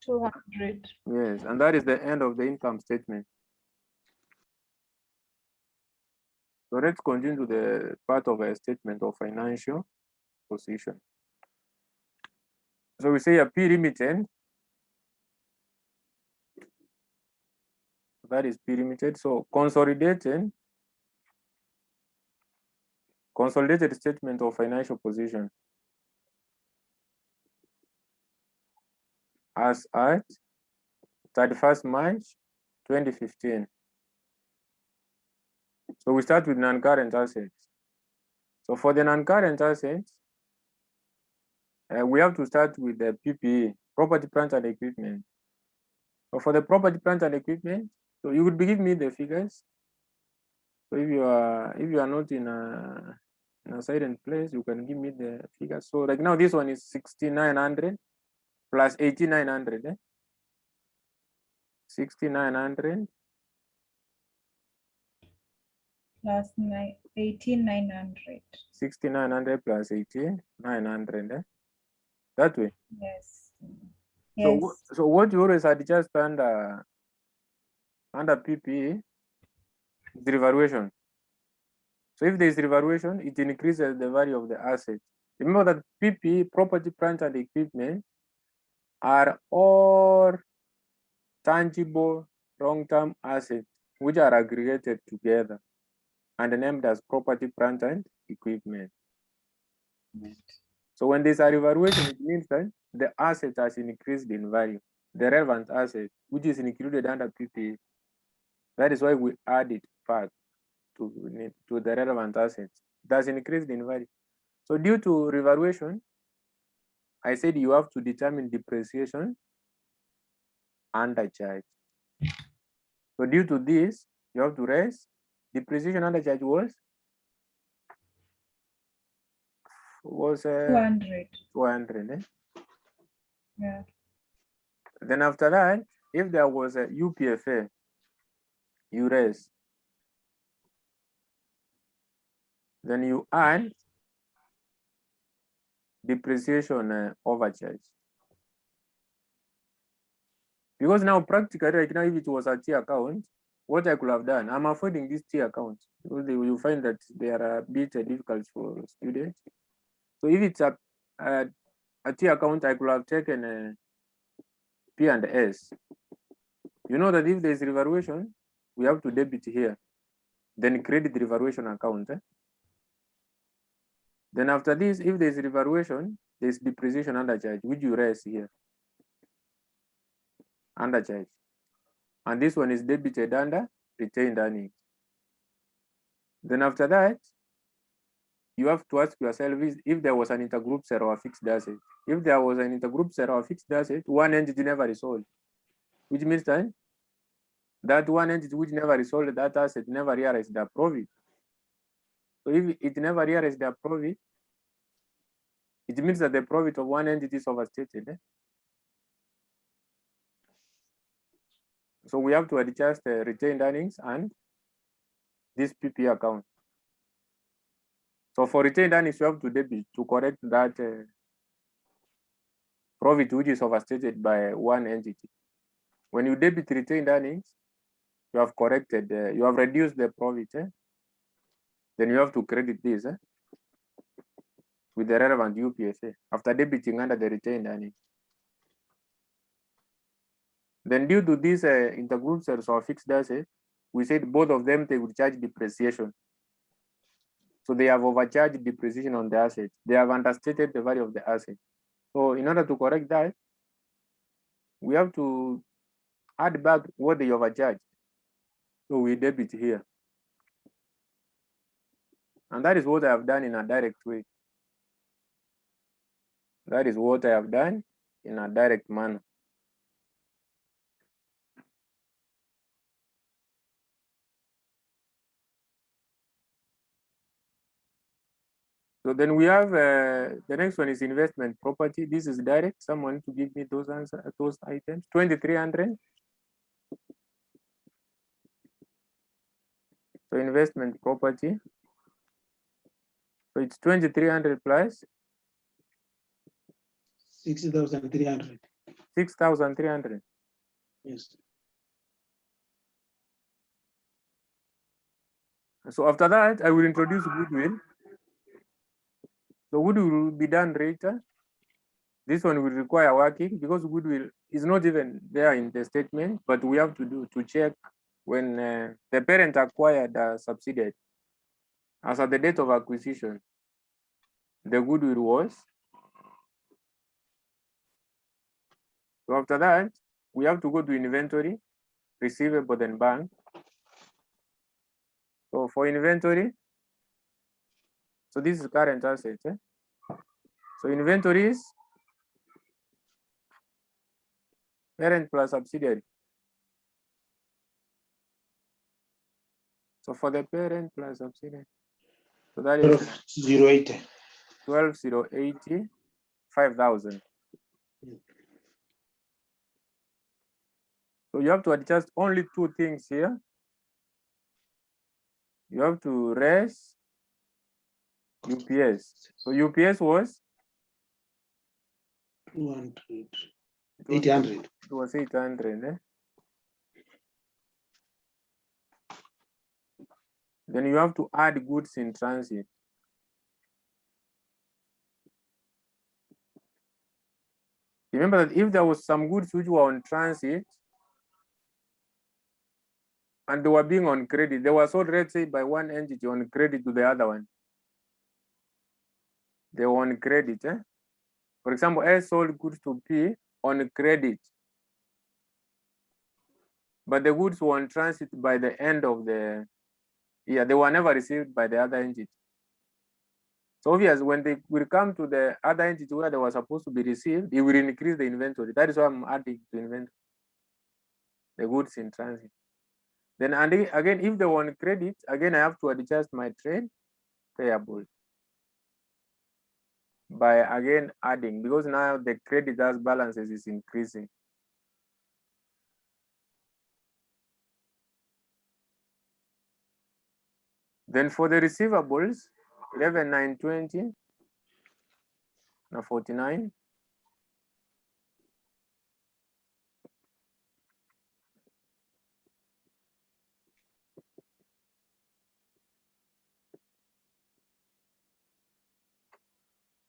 200. Yes, and that is the end of the income statement. So let's continue to the part of a statement of financial position. So we say a P limited. That is P limited. So consolidated statement of financial position as at 31st March 2015. So we start with non-current assets. So for the non-current assets, we have to start with the PPE, property, plant, and equipment. So for the property, plant, and equipment, so you would be giving me the figures. So if you are not in a silent place, you can give me the figures. So like now this one is 6,900 plus 8,900. 6,900 Plus 18,900. 6,900 plus 18,900. That way. Yes. Yes. So what you always adjust under PPE is revaluation. So if there is revaluation, it increases the value of the asset. Remember that PPE, property, plant, and equipment, are all tangible long-term assets which are aggregated together and named as property, plant, and equipment. So when there's a revaluation, it means that the asset has increased in value. The relevant asset, which is included under PPE. That is why we add it back to the relevant assets. That's increased in value. So due to revaluation, I said you have to determine depreciation undercharge. So due to this, you have to raise depreciation undercharge was 200. 200. Yeah. Then after that, if there was a UPFA, you raise. Then you add depreciation overcharge. Because now practically right now, if it was a T account, what I could have done, I'm avoiding this T account because you find that they are a bit difficult for students. So if it's a a T account, I could have taken P and S. You know that if there's revaluation, we have to debit here, then credit the revaluation account. Then after this, if there's revaluation, there's depreciation undercharge, which you raise here, undercharge. And this one is debited under retained earnings. Then after that, you have to ask yourself if there was an intergroup sale or a fixed asset. If there was an intergroup sale or a fixed asset, one entity never resold, which means that one entity which never resold that asset never realized their profit. So if it never realized their profit, it means that the profit of one entity is overstated. So we have to adjust the retained earnings and this PP account. So for retained earnings, you have to debit to correct that profit which is overstated by one entity. When you debit retained earnings, you have corrected, you have reduced the profit. Then you have to credit this with the relevant UPSA after debiting under the retained earnings. Then due to this intergroup sales or fixed asset, we said both of them, they would charge depreciation. So they have overcharged depreciation on the asset. They have understated the value of the asset. So in order to correct that, we have to add back what they overcharged. So we debit here. And that is what I have done in a direct way. That is what I have done in a direct manner. So then we have the next one is investment property. This is direct. Someone to give me those answers, those items. 2300. So investment property. So it's 2300 plus 6,300. 6,300. Yes. So after that, I will introduce goodwill. So goodwill will be done later. This one will require working because goodwill is not even there in the statement, but we have to do to check when the parent acquired a subsidiary. As at the date of acquisition, the goodwill was. So after that, we have to go to inventory, receivable, then bank. So for inventory, so this is current assets. So inventory is parent plus subsidiary. So for the parent plus subsidiary, so that is 080. 12,080, 5,000. So you have to adjust only two things here. You have to raise UPS. So UPS was 200. 800. It was 800. Then you have to add goods in transit. Remember that if there was some goods which were on transit and they were being on credit, they were sold, let's say, by one entity on credit to the other one. They were on credit. For example, S sold goods to P on credit, but the goods were on transit by the end of the year. They were never received by the other entity. So obviously, when they will come to the other entity where they were supposed to be received, it will increase the inventory. That is why I'm adding to inventory the goods in transit. Then and again, if they were on credit, again I have to adjust my trade payable by again adding, because now the creditors balances is increasing. Then for the receivables, 11,920 na 49.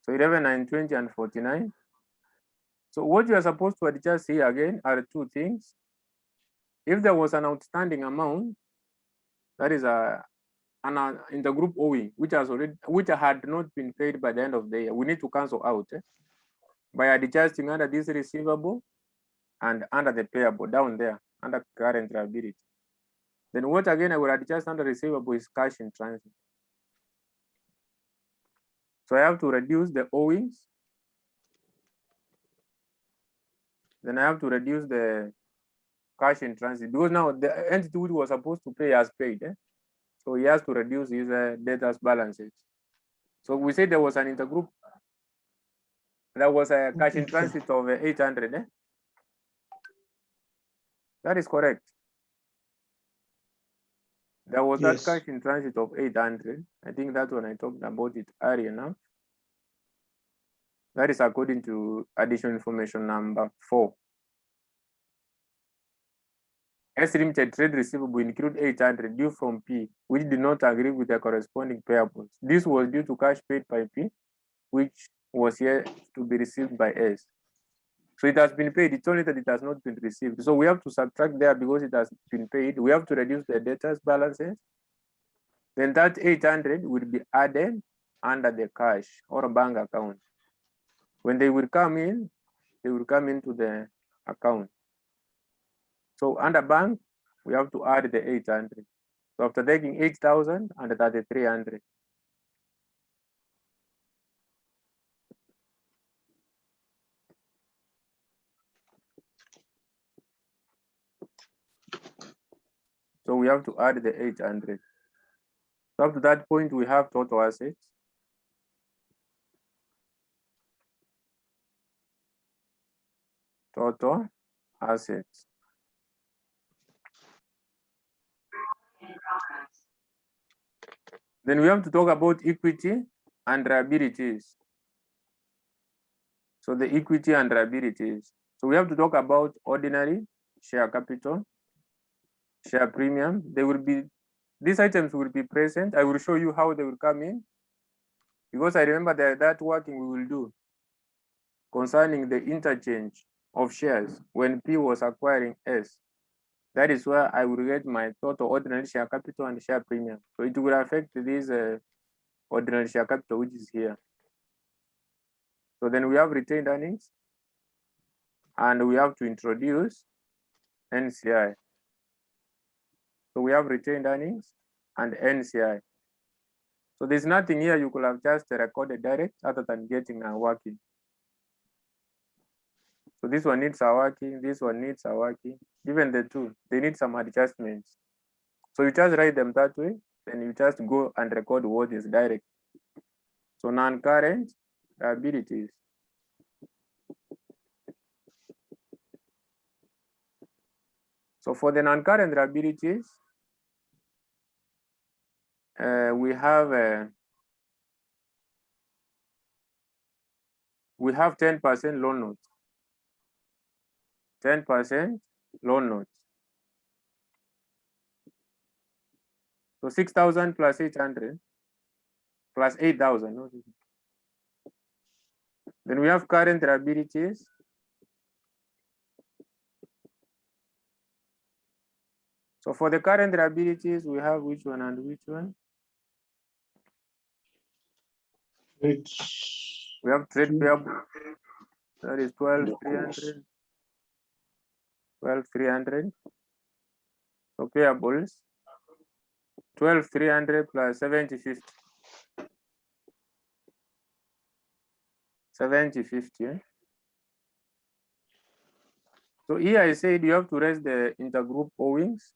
So 11,920 and 49. So what you are supposed to adjust here again are two things. If there was an outstanding amount, that is an intergroup owing, which had not been paid by the end of the year, we need to cancel out by adjusting under this receivable and under the payable down there under current liability. Then what again I will adjust under receivable is cash in transit. So I have to reduce the owings. Then I have to reduce the cash in transit because now the entity which was supposed to pay has paid. So he has to reduce his debtors balances. So we say there was an intergroup. There was a cash in transit of 800. That is correct. There was Yes. that cash in transit of 800. I think that's when I talked about it earlier now. That is according to additional information number 4. S limited trade receivable include 800 due from P, which did not agree with the corresponding payables. This was due to cash paid by P, which was yet to be received by S. So it has been paid, it's only that it has not been received. So we have to subtract there because it has been paid. We have to reduce the debtors balances. Then that 800 will be added under the cash or bank account. When they will come in, they will come into the account. So under bank, we have to add the 800. So after taking 8,000 and 3,300. So we have to add the 800. So up to that point, we have total assets. Total assets. Then we have to talk about equity and liabilities. So the equity and liabilities. So we have to talk about ordinary share capital, share premium. They will be, these items will be present. I will show you how they will come in because I remember that working we will do concerning the interchange of shares when P was acquiring S. That is where I will get my total ordinary share capital and share premium. So it will affect this ordinary share capital, which is here. So then we have retained earnings and we have to introduce NCI. So we have retained earnings and NCI. So there's nothing here you could have just recorded direct other than getting a working. So this one needs a working, this one needs a working. Even the two, they need some adjustments. So you just write them that way, then you just go and record what is direct. So non-current liabilities. So for the non-current liabilities, we have 10% loan notes. 10% loan notes. So 6,000 plus 800 plus 8,000. Then we have current liabilities. So for the current liabilities, we have which one and which one? We have trade payable. That is 12,300. 12,300. So payables. 12,300 plus 70,50. 70,50. So here I said you have to raise the intergroup owings.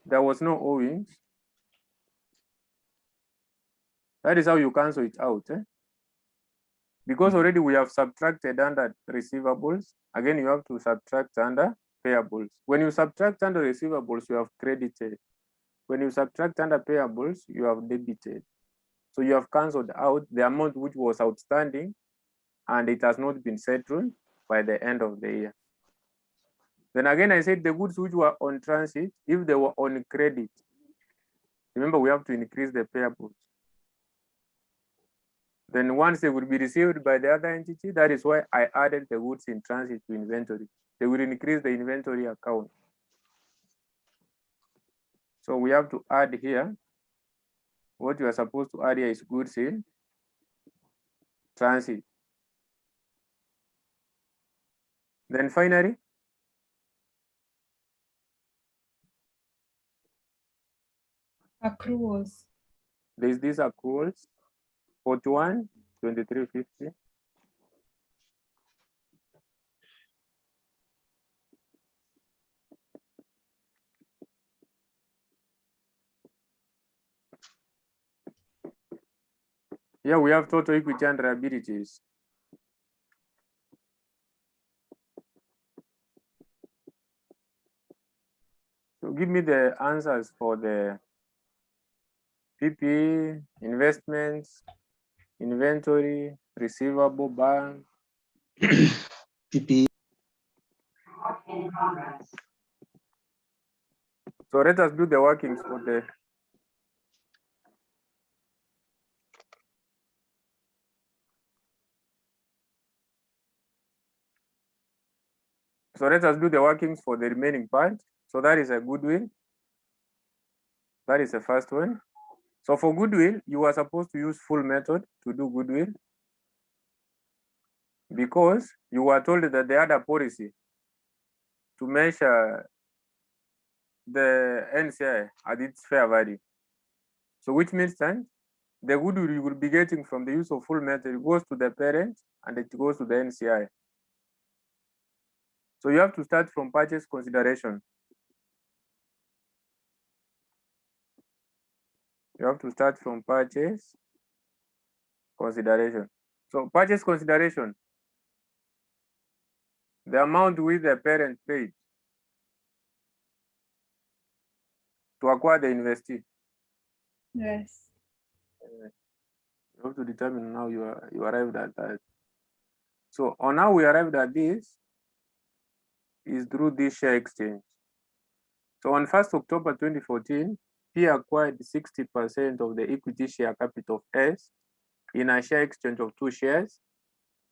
There was no owings. That is how you cancel it out. Because already we have subtracted under receivables. Again, you have to subtract under payables. When you subtract under receivables, you have credited. When you subtract under payables, you have debited. So you have canceled out the amount which was outstanding and it has not been settled by the end of the year. Then again, I said the goods which were on transit, if they were on credit, remember we have to increase the payables. Then once they will be received by the other entity, that is why I added the goods in transit to inventory. They will increase the inventory account. So we have to add here. What you are supposed to add here is goods in transit. Then finally, Accruals. there's these accruals, 41, 2350. Here we have total equity and liabilities. So give me the answers for the PPE, investments, inventory, receivable, bank. PP. So let us do the workings for the workings for the remaining part. So that is a goodwill. That is the first one. So for goodwill, you are supposed to use full method to do goodwill because you were told that they had a policy to measure the NCI at its fair value. So which means that the goodwill you will be getting from the use of full method goes to the parent and it goes to the NCI. So you have to start from purchase consideration. You have to start from purchase consideration. So purchase consideration, the amount which the parent paid to acquire the investee. Yes. You have to determine how you arrived at that. So on how we arrived at this is through this share exchange. So on 1st October 2014, P acquired 60% of the equity share capital of S in a share exchange of 2 shares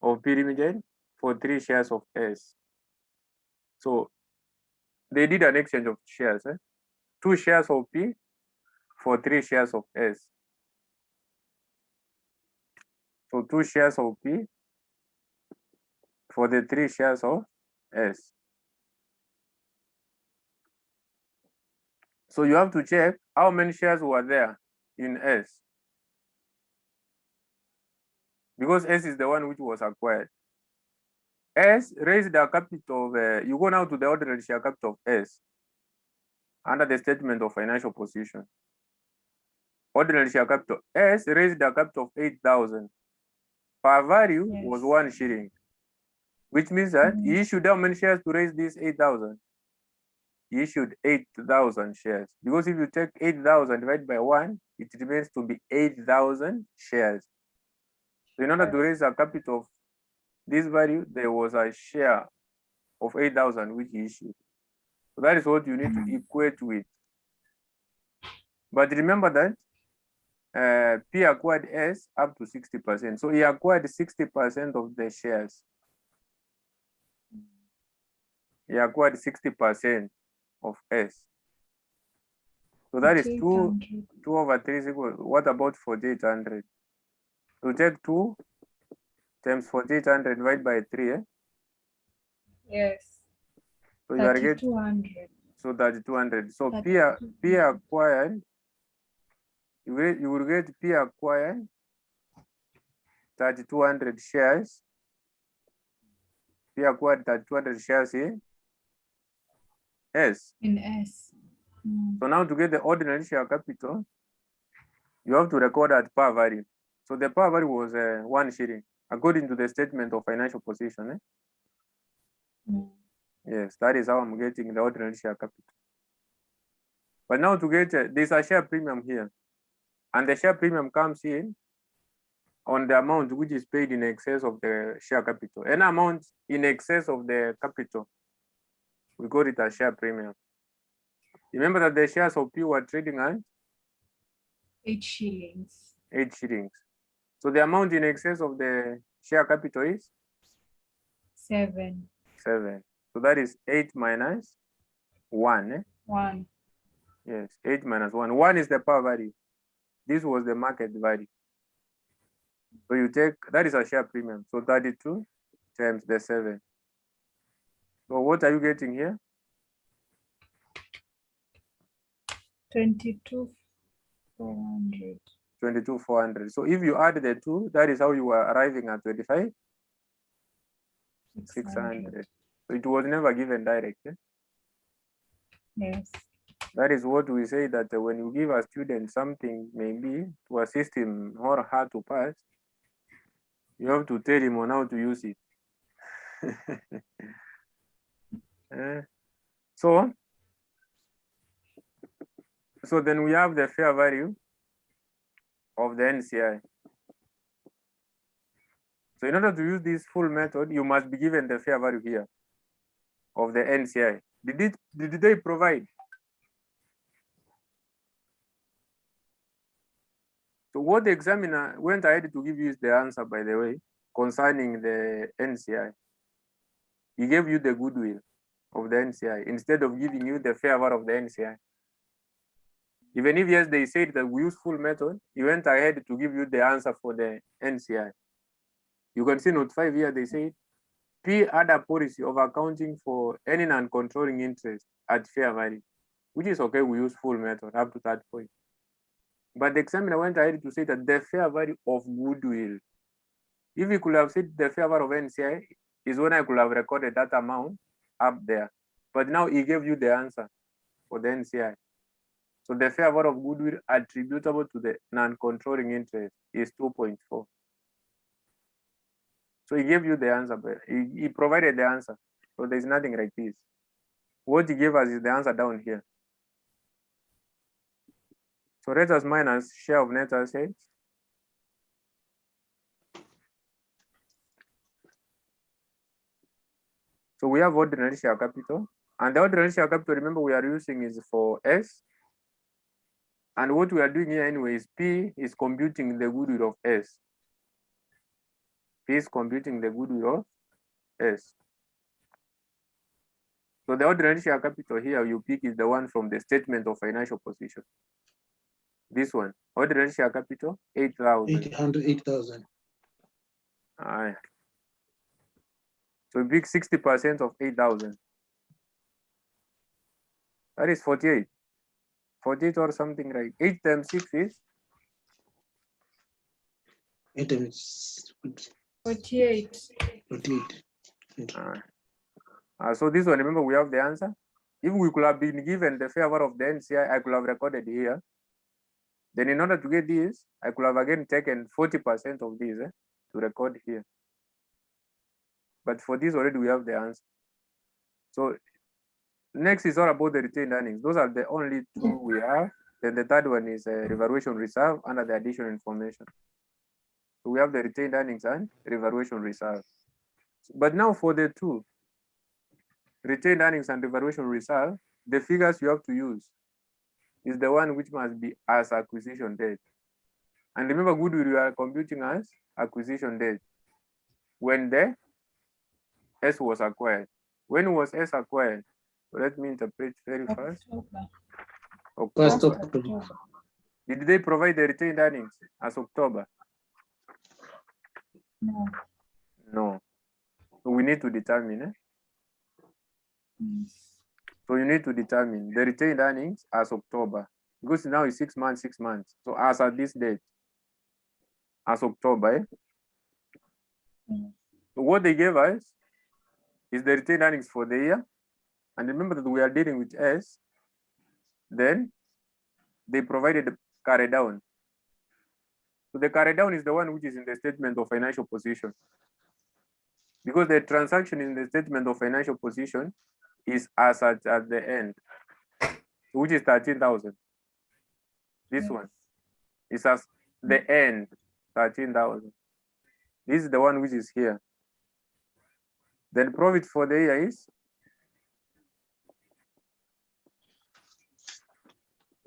of P Limited for 3 shares of S. So they did an exchange of shares, 2 shares of P for 3 shares of S. So 2 shares of P for the 3 shares of S. So you have to check how many shares were there in S, because S is the one which was acquired. S raised the capital of, you go now to the ordinary share capital of S under the statement of financial position. Ordinary share capital, S raised the capital of 8,000. Per value was 1 shilling, which means that he issued how many shares to raise this 8,000? He issued 8,000 shares, because if you take 8,000 divided by 1, it remains to be 8,000 shares. So in order to raise a capital of this value, there was a share of 8,000 which he issued. So that is what you need to equate with. But remember that P acquired S up to 60%. So he acquired 60% of the shares. He acquired 60% of S. So that is 2 over 3 is equal. What about 4,800? So take 2 times 4,800 divided by 3. Yes. So you are getting 3,200. so 3,200. So P 3,200. acquired, you will get P acquired 3,200 shares. P acquired 3,200 shares in S. In S. So now to get the ordinary share capital, you have to record at par value. So the par value was 1 shilling, according to the statement of financial position. Yes, that is how I'm getting the ordinary share capital. But now to get, there's a share premium here. And the share premium comes in on the amount which is paid in excess of the share capital. Any amount in excess of the capital, we call it a share premium. Remember that the shares of P were trading at 8 shillings. 8 shillings. So the amount in excess of the share capital is 7. 7. So that is 8 minus 1. 1. Yes, 8 minus 1. 1 is the par value. This was the market value. So you take, that is a share premium. So 32 times the 7. So what are you getting here? 22,400. 22,400. So if you add the 2, that is how you are arriving at 25,600. So it was never given direct. Yes. That is what we say, that when you give a student something, maybe to assist him or her to pass, you have to tell him on how to use it. So then we have the fair value of the NCI. So in order to use this full method, you must be given the fair value here of the NCI. Did they provide? So what the examiner went ahead to give you is the answer, by the way, concerning the NCI. He gave you the goodwill of the NCI instead of giving you the fair value of the NCI. Even if, yes, they said that we use full method, he went ahead to give you the answer for the NCI. You can see note 5 here, they say, P had a policy of accounting for any non-controlling interest at fair value, which is okay, we use full method up to that point. But the examiner went ahead to say that the fair value of goodwill, if he could have said the fair value of NCI, is when I could have recorded that amount up there. But now he gave you the answer for the NCI. So the fair value of goodwill attributable to the non-controlling interest is 2.4. So he gave you the answer, but he provided the answer. So there's nothing like this. What he gave us is the answer down here. So let us minus share of net assets. So we have ordinary share capital. And the ordinary share capital, remember, we are using is for S. And what we are doing here anyway is P is computing the goodwill of S. P is computing the goodwill of S. So the ordinary share capital here you pick is the one from the statement of financial position. This one, ordinary share capital, 8,000. 8,000. So we pick 60% of 8,000. That is 48. 48 or something like 8 times 6 is 8 times 48. 48. So this one, remember, we have the answer. If we could have been given the favor of the NCI, I could have recorded here. Then in order to get this, I could have again taken 40% of this to record here. But for this already we have the answer. So next is all about the retained earnings. Those are the only two we have. Then the third one is revaluation reserve under the additional information. So we have the retained earnings and revaluation reserve. But now for the two, retained earnings and revaluation reserve, the figures you have to use is the one which must be as acquisition date. And remember, goodwill you are computing as acquisition date when the S was acquired. When was S acquired? So let me interpret very fast. First October. October. Did they provide the retained earnings as October? No. No. So we need to determine. Yes. So you need to determine the retained earnings as October, because now it's 6 months, 6 months. So as at this date, as October. So what they gave us is the retained earnings for the year. And remember that we are dealing with S. Then they provided the carry down. So the carry down is the one which is in the statement of financial position. Because the transaction in the statement of financial position is as at the end, which is 13,000. This one is as the end, 13,000. This is the one which is here. Then profit for the year is?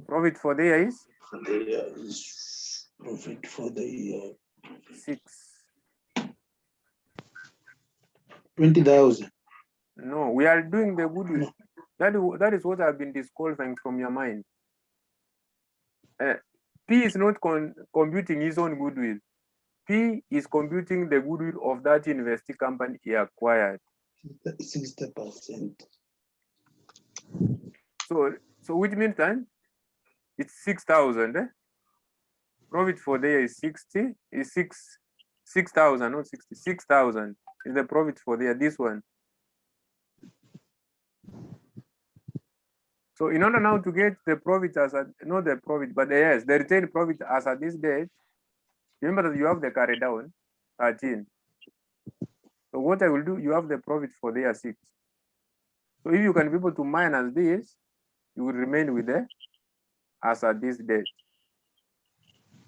Profit for the year is? Profit for the year. 6. 20,000. No, we are doing the goodwill. That is what I've been disqualifying from your mind. P is not computing his own goodwill. P is computing the goodwill of that investee company he acquired. 60%. So which means then it's 6,000. Profit for the year is 6,000, not 60. 6,000 is the profit for the year. This one. So in order now to get the profit as not the profit, but the retained profit as at this date, remember that you have the carry down 13. So what I will do, you have the profit for the year 6. So if you can be able to minus this, you will remain with the as at this date.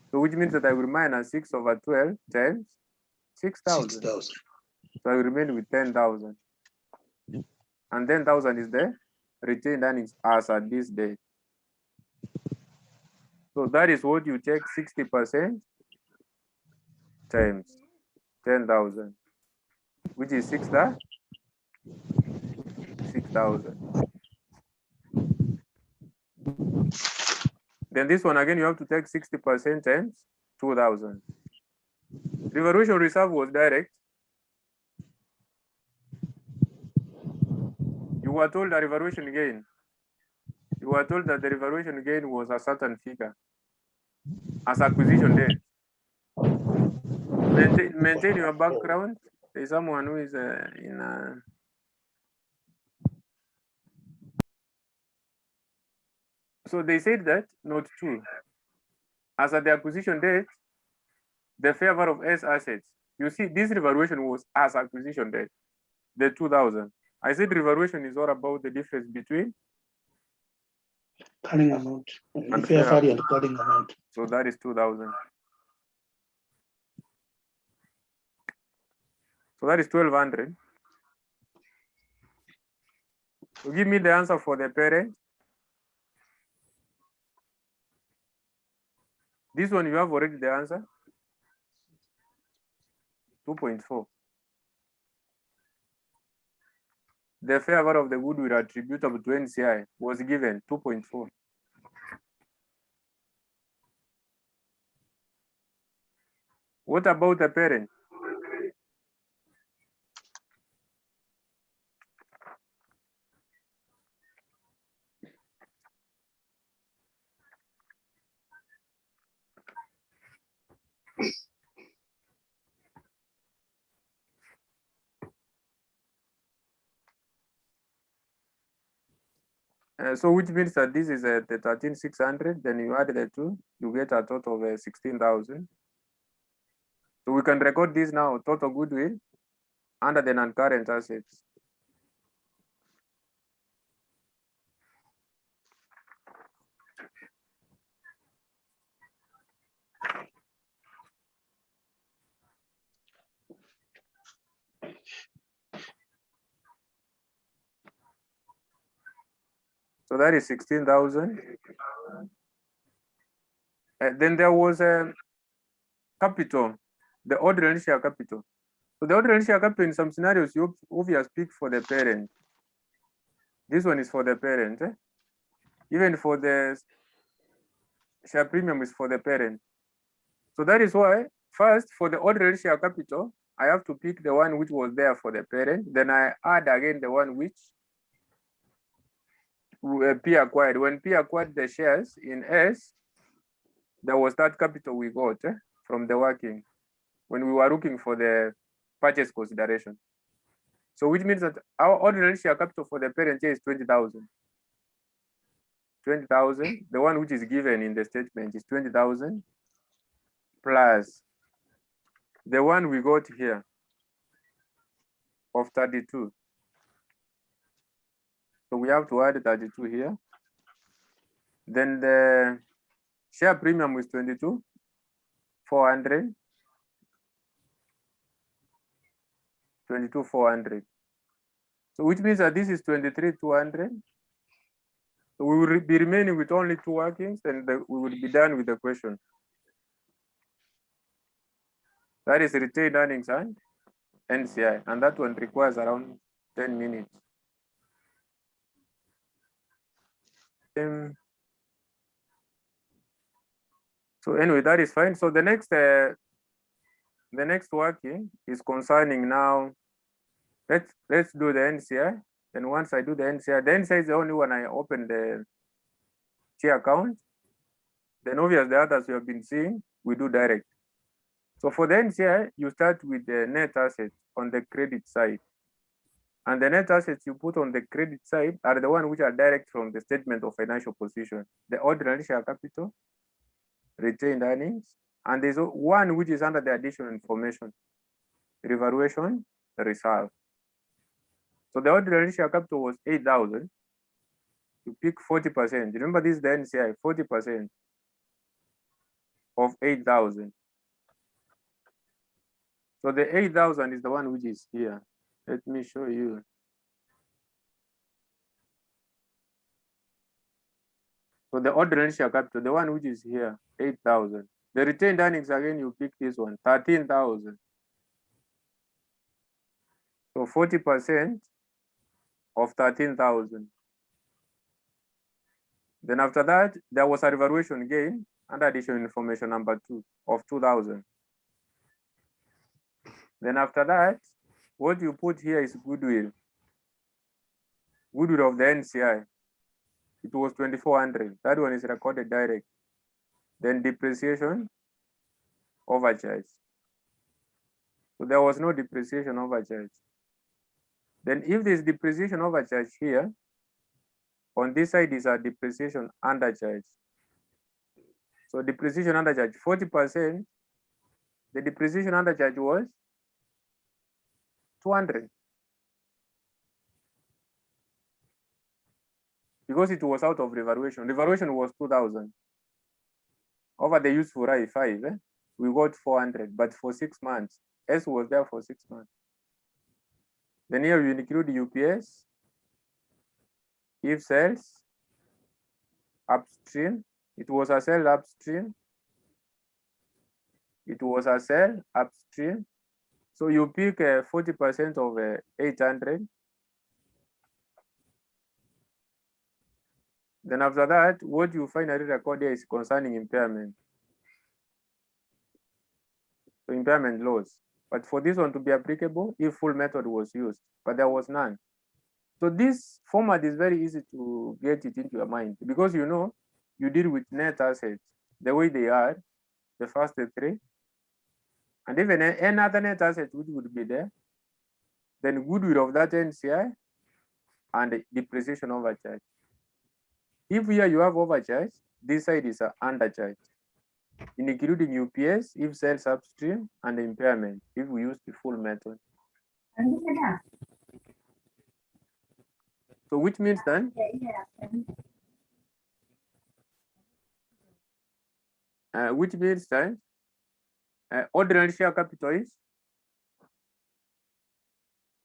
So which means that I will minus 6/12 times 6,000. 6,000. So I will remain with 10,000. And 10,000 is the retained earnings as at this date. So that is what you take 60% times 10,000, which is 6,000. Then this one again, you have to take 60% times 2,000. Revaluation reserve was direct. You were told the revaluation gain. You were told that the revaluation gain was a certain figure as acquisition date. Maintain your background. There's someone who is in a. So they said that note 2, as at the acquisition date, the fair value of S assets. You see, this revaluation was as acquisition date, the 2,000. I said revaluation is all about the difference between Carrying amount. and Fair fair. value and carrying amount. So that is 2,000. So that is 1,200. So give me the answer for the parent. This one you have already the answer. 2.4. The fair value of the goodwill attributable to NCI was given 2.4. What about the parent? So which means that this is the 13,600, then you add the 2, you get a total of 16,000. So we can record this now, total goodwill under the non-current assets. So that is 16,000. Then there was a capital, the ordinary share capital. So the ordinary share capital in some scenarios, you obviously pick for the parent. This one is for the parent. Even for the share premium is for the parent. So that is why first for the ordinary share capital, I have to pick the one which was there for the parent. Then I add again the one which P acquired. When P acquired the shares in S, there was that capital we got from the working when we were looking for the purchase consideration. So which means that our ordinary share capital for the parent here is 20,000. 20,000. The one which is given in the statement is 20,000 plus the one we got here of 32. So we have to add 32 here. Then the share premium is 22,400. 22,400. So which means that this is 23,200. So we will be remaining with only 2 workings, and we will be done with the question. That is retained earnings and NCI, and that one requires around 10 minutes. So anyway, that is fine. So the next working is concerning now. Let's do the NCI. Then once I do the NCI is the only one I open the T account. Then obviously the others you have been seeing, we do direct. So for the NCI, you start with the net assets on the credit side. And the net assets you put on the credit side are the ones which are direct from the statement of financial position, the ordinary share capital, retained earnings, and there's one which is under the additional information, revaluation reserve. So the ordinary share capital was 8,000. You pick 40%. Remember this is the NCI, 40% of 8,000. So the 8,000 is the one which is here. Let me show you. So the ordinary share capital, the one which is here, 8,000. The retained earnings, again, you pick this one, 13,000. So 40% of 13,000. Then after that, there was a revaluation gain and additional information number 2 of 2,000. Then after that, what you put here is goodwill. Goodwill of the NCI. It was 2,400. That one is recorded direct. Then depreciation overcharge. So there was no depreciation overcharge. Then if there's depreciation overcharge here, on this side is a depreciation undercharge. So depreciation undercharge, 40%, the depreciation undercharge was 200. Because it was out of revaluation. Revaluation was 2,000. Over the useful life 5, we got 400, but for 6 months. S was there for 6 months. Then here we include UPS, if sales, upstream, it was a sale upstream. It was a sale upstream. So you pick 40% of 800. Then after that, what you finally record here is concerning impairment. So impairment loss. But for this one to be applicable, if full method was used, but there was none. So this format is very easy to get it into your mind because you know you deal with net assets the way they are, the first 3, and even any other net asset which would be there, then goodwill of that NCI and depreciation overcharge. If here you have overcharge, this side is an undercharge, including UPS, if sales upstream, and impairment, if we use the full method. So which means then, ordinary share capital is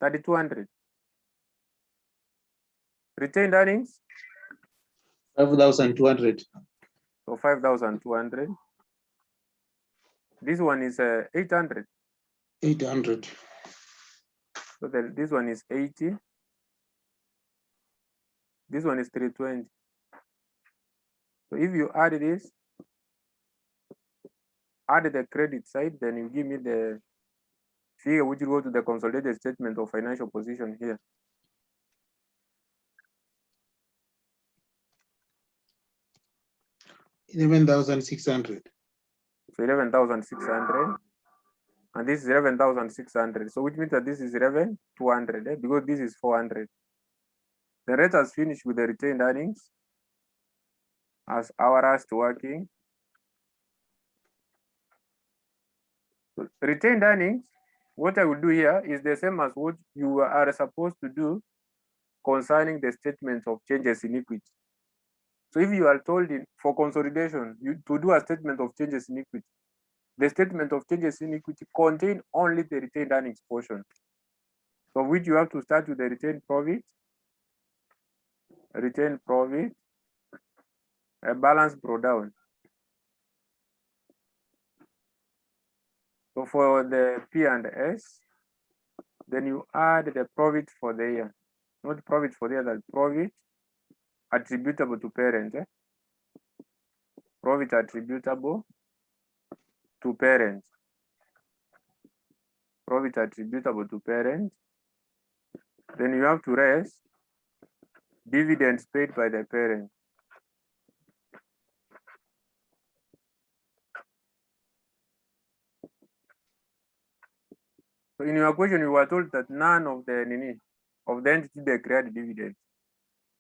3,200. Retained earnings? 5,200. So 5,200. This one is 800. 800. So this one is 80. This one is 320. So if you add this, add the credit side, then you give me the figure which will go to the consolidated statement of financial position here. $11,600. So 11,600. And this is 11,600. So which means that this is 11,200, because this is 400. The rate has finished with the retained earnings as our last working. So retained earnings, what I will do here is the same as what you are supposed to do concerning the statement of changes in equity. So if you are told for consolidation to do a statement of changes in equity, the statement of changes in equity contain only the retained earnings portion. So which you have to start with the retained profit, a balance brought down. So So for the P and S, then you add the profit for the year. Not profit for the year, that profit attributable to parent. Profit attributable to parent. Profit attributable to parent. Then you have to raise dividends paid by the parent. So in your question, you were told that none of the entity declared dividends.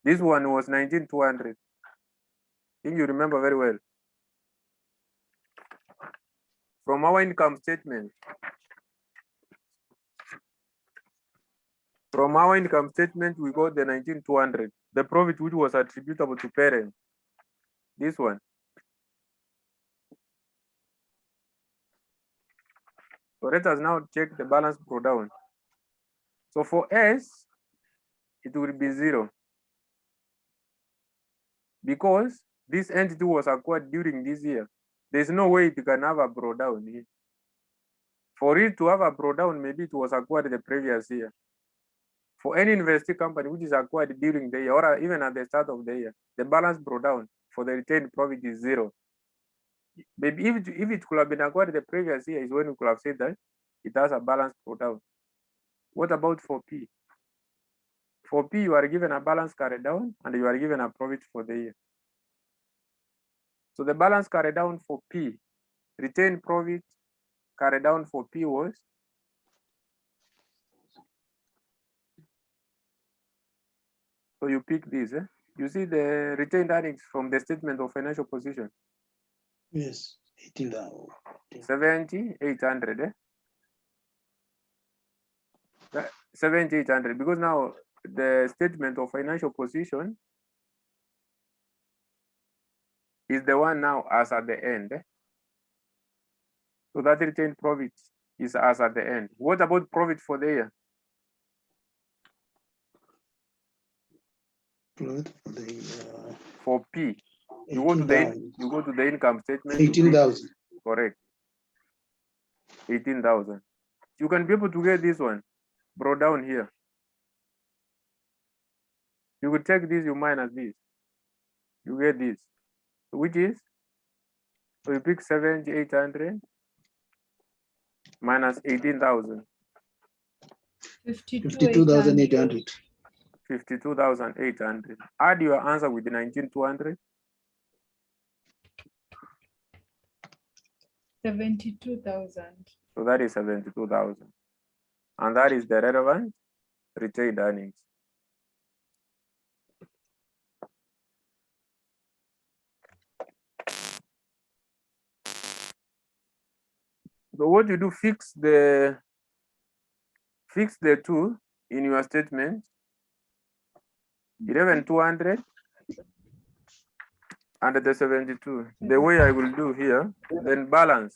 This one was 19,200. I think you remember very well. From our income statement, we got the 19,200, the profit which was attributable to parent. This one. So let us now check the balance breakdown. So for S, it will be 0. Because this entity was acquired during this year. There's no way it can have a breakdown here. For it to have a breakdown, maybe it was acquired the previous year. For any investing company which is acquired during the year or even at the start of the year, the balance breakdown for the retained profit is 0. Maybe if it could have been acquired the previous year is when we could have said that it has a balance breakdown. What about for P? For P, you are given a balance carried down and you are given a profit for the year. So the balance carried down for P, retained profit carried down for P was so you pick this. You see the retained earnings from the statement of financial position. Yes, 70,800. 7,800 because now the statement of financial position is the one now as at the end. So that retained profit is as at the end. What about profit for the year? For P, you go to the income statement. 18,000. Correct. 18,000. You can be able to get this one brought down here. You could take this, you minus this. You get this, which is, so you pick 7,800 minus 18,000. 52,800. 52,800. Add your answer with the 19,200. 72,000. So that is 72,000. And that is the relevant retained earnings. So what you do, fix the two in your statement, 11,200 and the 72. The way I will do here, then balance.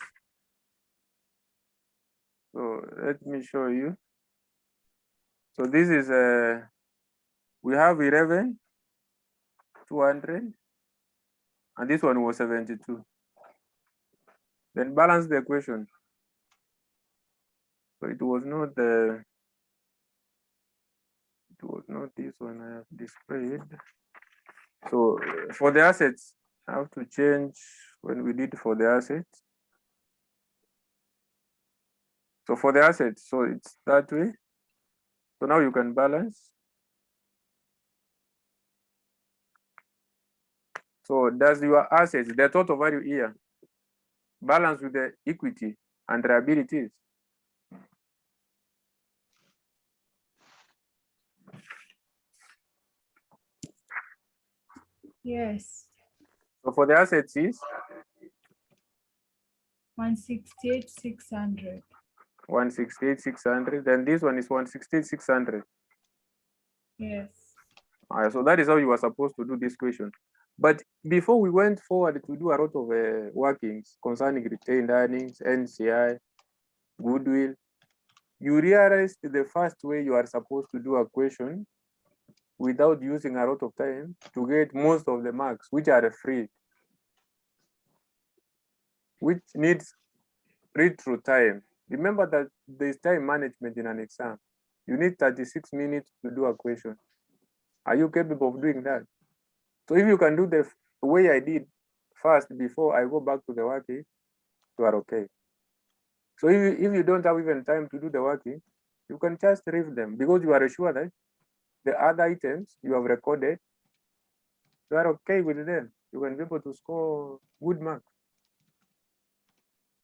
So let me show you. So this is we have 11,200 and this one was 72. Then balance the equation. So it was not this one I have displayed. So for the assets, I have to change when we did for the assets. So for the assets, so it's that way. So now you can balance. So does your assets, the total value here, balance with the equity and liabilities? Yes. So for the assets is 168,600. 168,600. Then this one is 168,600. Yes. All right, so that is how you are supposed to do this question. But before we went forward to do a lot of workings concerning retained earnings, NCI, Goodwill, you realized the first way you are supposed to do a question without using a lot of time to get most of the marks, which are free, which needs read through time. Remember that there's time management in an exam. You need 36 minutes to do a question. Are you capable of doing that? So if you can do the way I did first before I go back to the working, you are okay. So if you don't have even time to do the working, you can just leave them because you are sure that the other items you have recorded, you are okay with them. You can be able to score good marks.